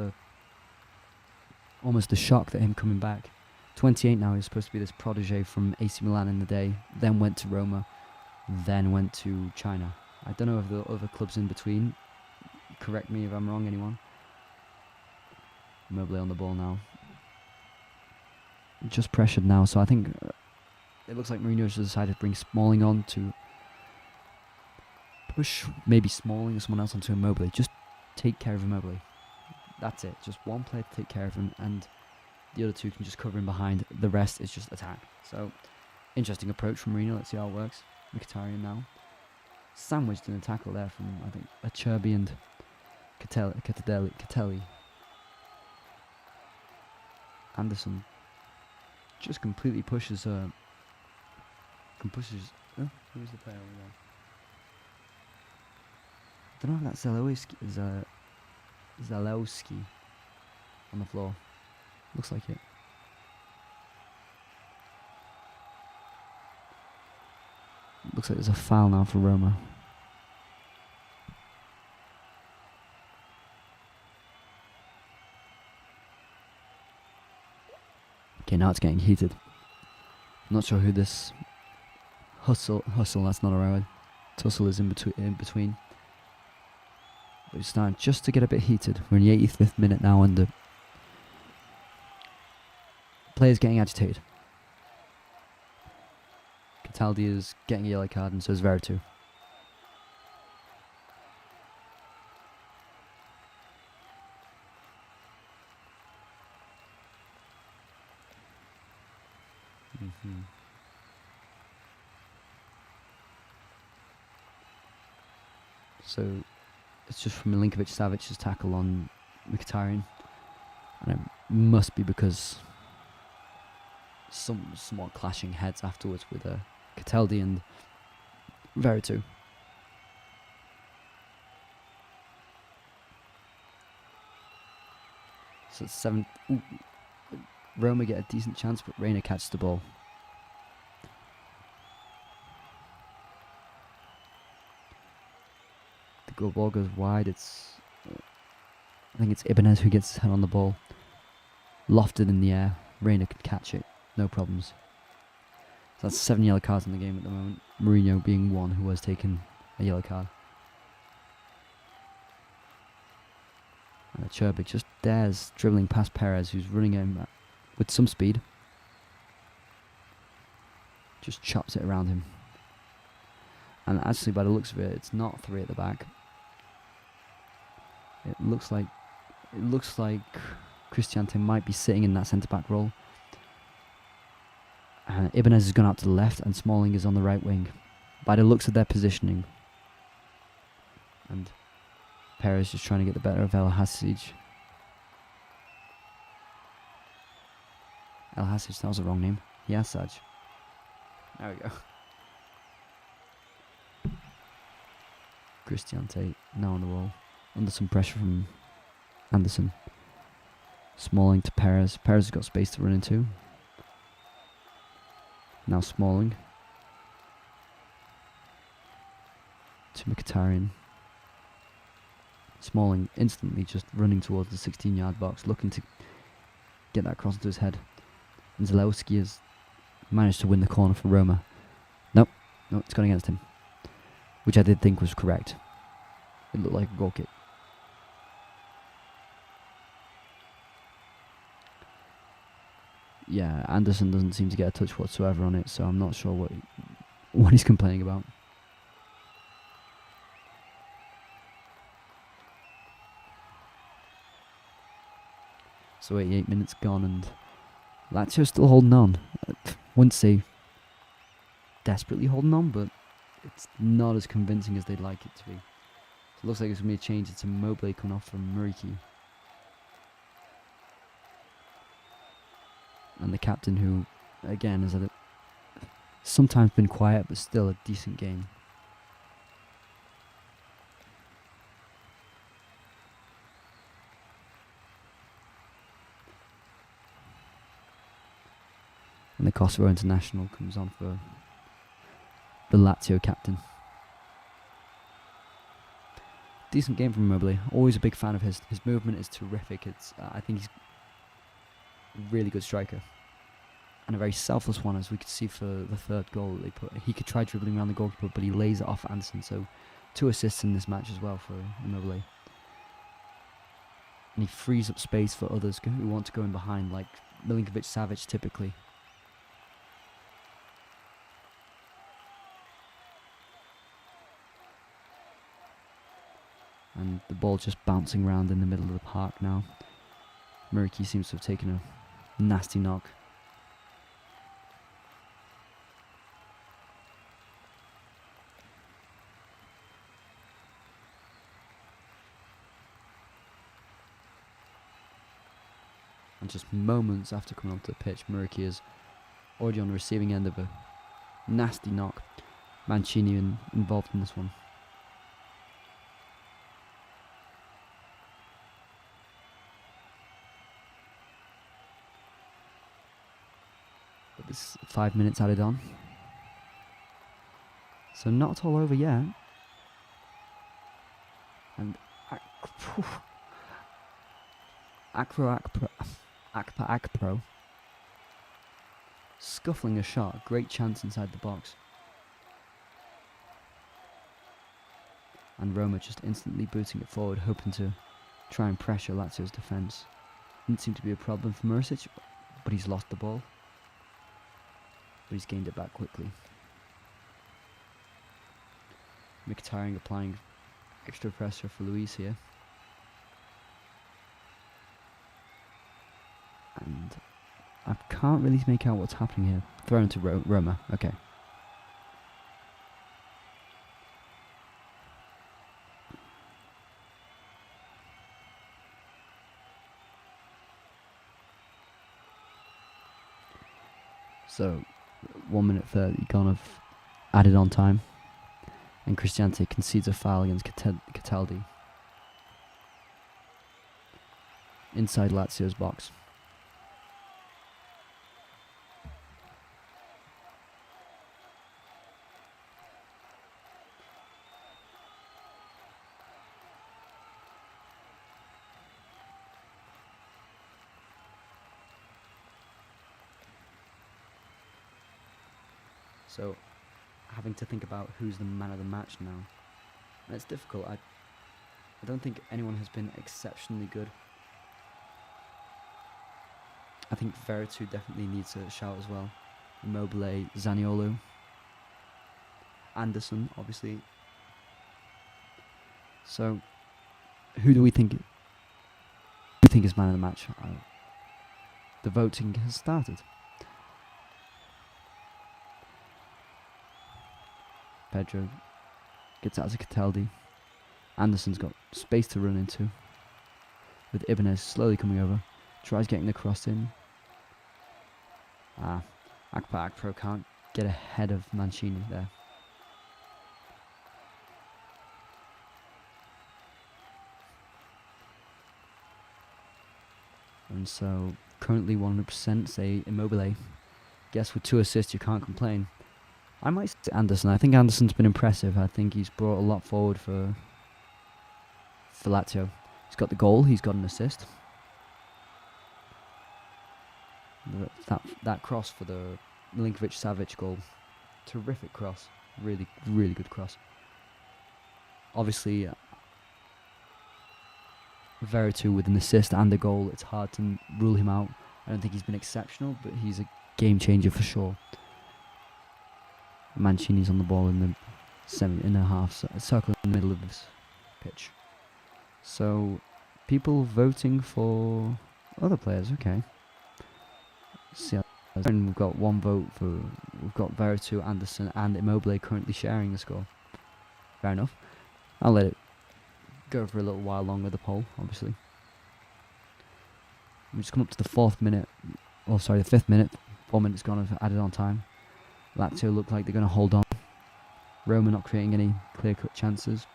S4: almost a shock that him coming back. 28 now, he's supposed to be this protege from AC Milan in the day, then went to Roma, then went to China. I don't know if the other clubs in between. Correct me if I'm wrong, anyone. Mobley on the ball now. Just pressured now, so I think it looks like Mourinho's decided to bring Smalling on to push maybe Smalling or someone else onto Mobley. Just take care of Mobley. That's it. Just one player to take care of him, and the other two can just cover him behind. The rest is just attack. So, interesting approach from Mourinho. Let's see how it works. Mkhitaryan now. Sandwiched in a tackle there from, I think, Acerbi and Catelli. Anderson just completely pushes. Who's the player over there? I don't know if that's Zalewski on the floor. Looks like it. Looks like there's a foul now for Roma. Okay, now it's getting heated. I'm not sure who this hustle, that's not a right word. Tussle is in between. But it's starting just to get a bit heated. We're in the 85th minute now, and the players getting agitated. Cataldi is getting a yellow card, and so is Veretout. So it's just from Milinkovic-savic's tackle on Mkhitaryan, and it must be because somewhat clashing heads afterwards with Cataldi and Veretout. So it's 7. Ooh. Roma get a decent chance, but Reina catches the ball. The ball goes wide. I think it's Ibanez who gets his head on the ball. Lofted in the air. Reina could catch it. No problems. So that's 7 yellow cards in the game at the moment. Mourinho being one who has taken a yellow card. And Acerbi just dares dribbling past Perez, who's running him with some speed. Just chops it around him. And actually, by the looks of it, it's not 3 at the back. It looks like Cristante might be sitting in that centre-back role. Ibanez has gone out to the left, and Smalling is on the right wing. By the looks of their positioning. And Perez just trying to get the better of El Hasic. El Hasic, that was the wrong name. Yasaj. There we go. Cristante now on the roll. Under some pressure from Anderson. Smalling to Perez. Perez has got space to run into. Now Smalling. To Mkhitaryan. Smalling instantly just running towards the 16-yard box, looking to get that cross into his head. And Zalewski has managed to win the corner for Roma. Nope, it's gone against him. Which I did think was correct. It looked like a goal kick. yeah, Anderson doesn't seem to get a touch whatsoever on it, so I'm not sure what he's complaining about. So 88 minutes gone and Lazio still holding on. Wouldn't say desperately holding on, but it's not as convincing as they'd like it to be. So it looks like it's going to be a change. It's Immobile coming off from Muriqi. And the captain, who, again, has had sometimes been quiet, but still a decent game. And the Kosovo international comes on for the Lazio captain. Decent game from Immobile. Always a big fan of his. His movement is terrific. It's I think he's a really good striker. And a very selfless one, as we could see for the third goal that they put. He could try dribbling around the goalkeeper, but he lays it off Anderson. So 2 assists in this match as well for Immobile. And he frees up space for others who want to go in behind, like Milinkovic-savic typically. And the ball just bouncing around in the middle of the park now. Muriqi seems to have taken a nasty knock. And just moments after coming onto the pitch, Muriqi is already on the receiving end of a nasty knock. Mancini involved in this one. But there's 5 minutes added on. So not all over yet. And Akpro scuffling a shot, great chance inside the box. And Roma just instantly booting it forward, hoping to try and pressure Lazio's defence. Didn't seem to be a problem for Mursic, but he's lost the ball. But he's gained it back quickly. Mkhitaryan applying extra pressure for Luis here. And I can't really make out what's happening here. Thrown to Roma. Okay. So, 1 minute 30 gone of added on time. And Cristante concedes a foul against Cataldi. Inside Lazio's box. So, having to think about who's the man of the match now. And it's difficult. I don't think anyone has been exceptionally good. I think Veretout definitely needs a shout as well. Immobile, Zaniolo, Anderson, obviously. So, who do we think is man of the match? The voting has started. Pedro gets out to Cataldi. Anderson's got space to run into. With Ibanez slowly coming over. Tries getting the cross in. Akpro can't get ahead of Mancini there. And so, currently 100% say Immobile. Guess with 2 assists you can't complain. I might say Anderson. I think Anderson's been impressive. I think he's brought a lot forward for Lazio. He's got the goal. He's got an assist. That cross for the Milinkovic-savic goal. Terrific cross. Really, really good cross. Obviously, Veretout with an assist and a goal. It's hard to rule him out. I don't think he's been exceptional, but he's a game changer for sure. Mancini's on the ball in the 7.5 circle in the middle of this pitch. So, people voting for other players. Okay. See how we've got one vote for. We've got Veretout, Anderson, and Immobile currently sharing the score. Fair enough. I'll let it go for a little while longer, the poll, obviously. We just come up to the 4th minute. Oh, sorry, the 5th minute. 4 minutes gone, I've added on time. Lazio look like they're going to hold on. Roma not creating any clear-cut chances.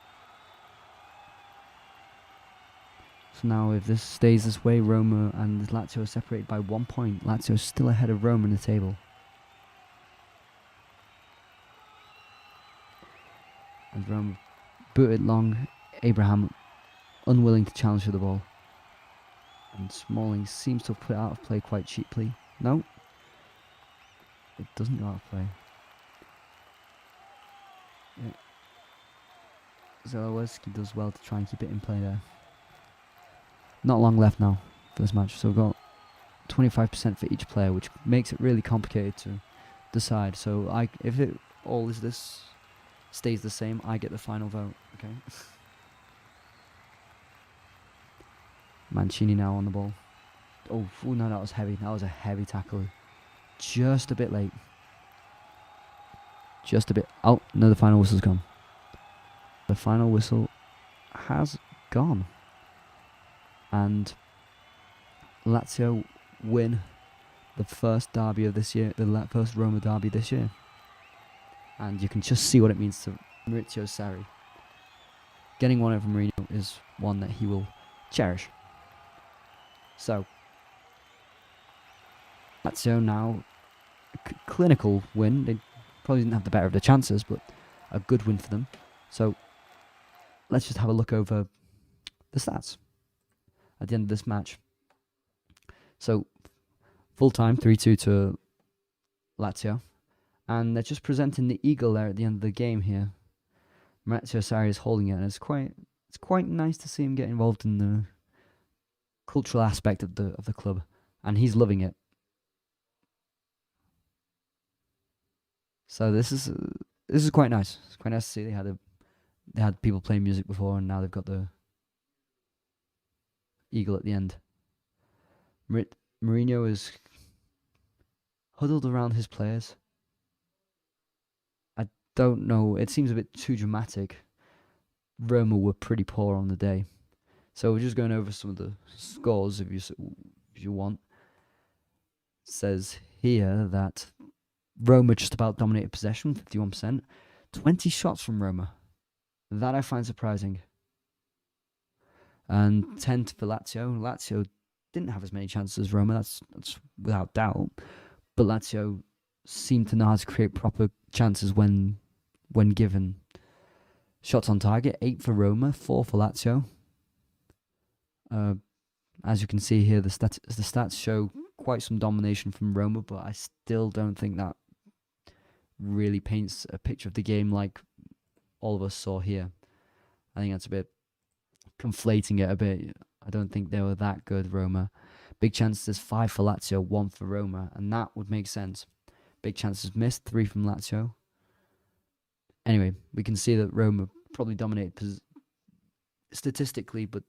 S4: So now if this stays this way, Roma and Lazio are separated by 1 point. Lazio is still ahead of Roma in the table. As Roma boot it long, Abraham unwilling to challenge for the ball. And Smalling seems to have put it out of play quite cheaply. No. It doesn't go out of play. Yeah. Zalewski does well to try and keep it in play there. Not long left now for this match, so we've got 25% for each player, which makes it really complicated to decide. So if it all is this stays the same, I get the final vote. Okay. Mancini now on the ball. Oh no, that was heavy. That was a heavy tackle. Just a bit late. Just a bit. Oh no, the final whistle's gone. The final whistle has gone. And Lazio win the first derby of this year, the first Roma derby this year. And you can just see what it means to Maurizio Sarri. Getting one over Mourinho is one that he will cherish. So, Lazio now, clinical win. They probably didn't have the better of the chances, but a good win for them. So, let's just have a look over the stats at the end of this match. So, full time 3-2 to Lazio. And they're just presenting the eagle there at the end of the game here. Maurizio Sarri is holding it, and it's quite nice to see him get involved in the cultural aspect of the club, and he's loving it. So this is quite nice. It's quite nice to see they had people playing music before, and now they've got the eagle at the end. Mourinho is huddled around his players. I don't know. It seems a bit too dramatic. Roma were pretty poor on the day. So we're just going over some of the scores if you want. It says here that Roma just about dominated possession, 51%. 20 shots from Roma. That I find surprising. And 10 for Lazio. Lazio didn't have as many chances as Roma, that's without doubt. But Lazio seemed to know how to create proper chances when given. Shots on target, 8 for Roma, 4 for Lazio. As you can see here, the stats show quite some domination from Roma, but I still don't think that really paints a picture of the game like all of us saw here. I think that's a bit conflating it a bit. I don't think they were that good, Roma. Big chances, 5 for Lazio, 1 for Roma, and that would make sense. Big chances missed, 3 from Lazio. Anyway, we can see that Roma probably dominated statistically, but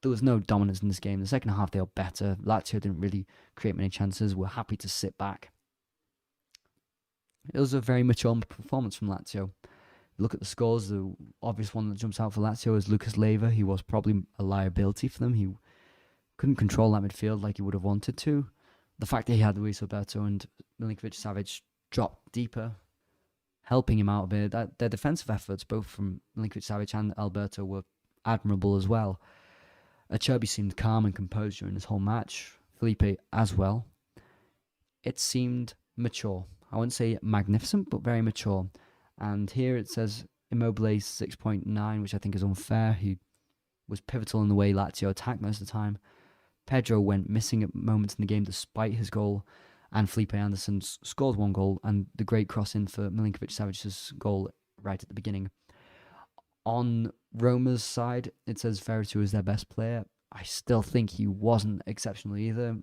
S4: there was no dominance in this game. The second half, they were better. Lazio didn't really create many chances. We're happy to sit back. It was a very mature performance from Lazio. Look at the scores. The obvious one that jumps out for Lazio is Lucas Leiva. He was probably a liability for them. He couldn't control that midfield like he would have wanted to. The fact that he had Luis Alberto and Milinkovic-savic drop deeper, helping him out a bit. Their defensive efforts, both from Milinkovic-savic and Alberto, were admirable as well. Acerbi seemed calm and composed during this whole match. Felipe as well. It seemed mature. I wouldn't say magnificent, but very mature. And here it says Immobile 6.9, which I think is unfair. He was pivotal in the way Lazio attacked most of the time. Pedro went missing at moments in the game despite his goal. And Felipe Anderson scored 1 goal, and the great cross-in for Milinkovic-savic's goal right at the beginning. On Roma's side, it says Veretout is their best player. I still think he wasn't exceptional either.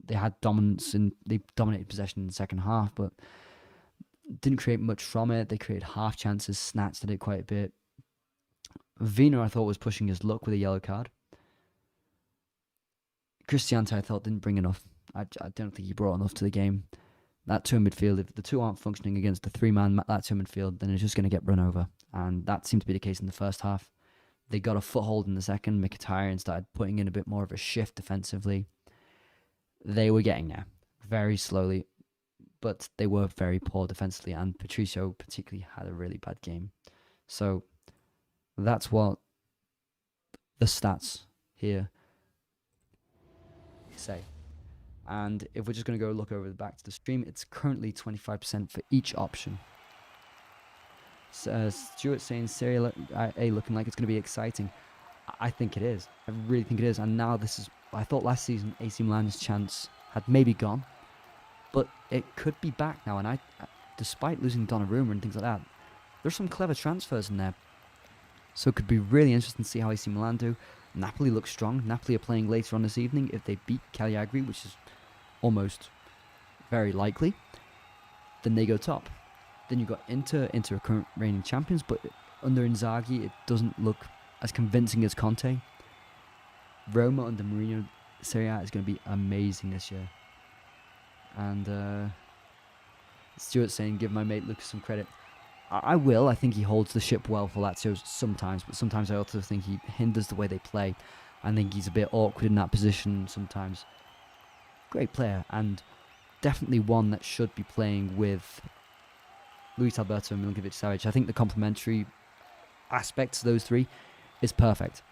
S4: they had dominance and they dominated possession in the second half, but didn't create much from it. They created half chances, snatched at it quite a bit. Vina, I thought, was pushing his luck with a yellow card. Cristiante, I thought, didn't bring enough. I don't think he brought enough to the game. That two in midfield, if the two aren't functioning against the three-man Lazio midfield, then it's just going to get run over. And that seemed to be the case in the first half. They got a foothold in the second. Mkhitaryan started putting in a bit more of a shift defensively. They were getting there very slowly, but they were very poor defensively, and Patricio particularly had a really bad game. So that's what the stats here say. And if we're just going to go look over back to the stream, it's currently 25% for each option. So, Stuart saying Serie A looking like it's going to be exciting. I think it is. I really think it is. And now this is... I thought last season AC Milan's chance had maybe gone, but it could be back now. And despite losing Donnarumma and things like that, there's some clever transfers in there. So it could be really interesting to see how AC Milan do. Napoli looks strong. Napoli are playing later on this evening. If they beat Cagliari, which is almost very likely, then they go top. Then you've got Inter are current reigning champions, but under Inzaghi it doesn't look as convincing as Conte. Roma under Mourinho, Serie A is going to be amazing this year. And Stuart saying, give my mate Lucas some credit. I will. I think he holds the ship well for Lazio sometimes, but sometimes I also think he hinders the way they play. I think he's a bit awkward in that position sometimes. Great player, and definitely one that should be playing with Luis Alberto and Milinkovic-savic. I think the complementary aspects of those three is perfect.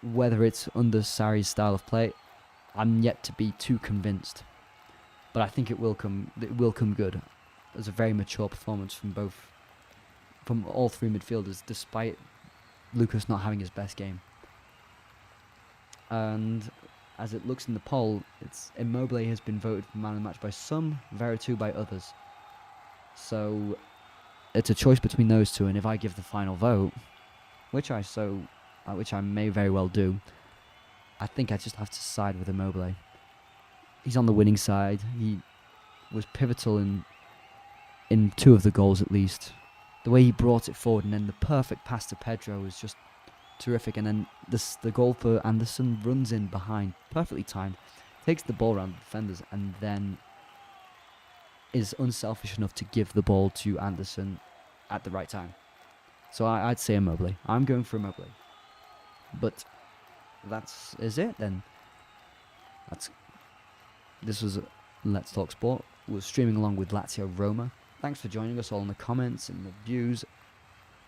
S4: Whether it's under Sarri's style of play, I'm yet to be too convinced. But I think it will come good. There's a very mature performance from all three midfielders, despite Lucas not having his best game. And as it looks in the poll, it's Immobile has been voted for man of the match by some, Veretout by others. So it's a choice between those two, and if I give the final vote, which I may very well do, I think I just have to side with Immobile. He's on the winning side. He was pivotal in two of the goals at least. The way he brought it forward, and then the perfect pass to Pedro was just terrific. And then the goal for Anderson runs in behind, perfectly timed, takes the ball around the defenders, and then is unselfish enough to give the ball to Anderson at the right time. So I'd say Immobile. I'm going for Immobile. But is it then. This was Let's Talk Sport. We're streaming along with Lazio Roma. Thanks for joining us all in the comments and the views.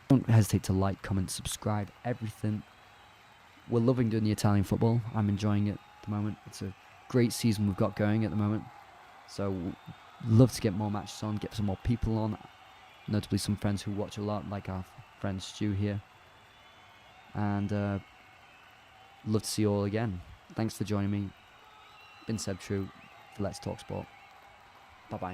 S4: Don't hesitate to like, comment, subscribe, everything. We're loving doing the Italian football. I'm enjoying it at the moment. It's a great season we've got going at the moment. So love to get more matches on, get some more people on. Notably some friends who watch a lot, like our friend Stu here. And love to see you all again. Thanks for joining me. Been Seb True for Let's Talk Sport. Bye-bye.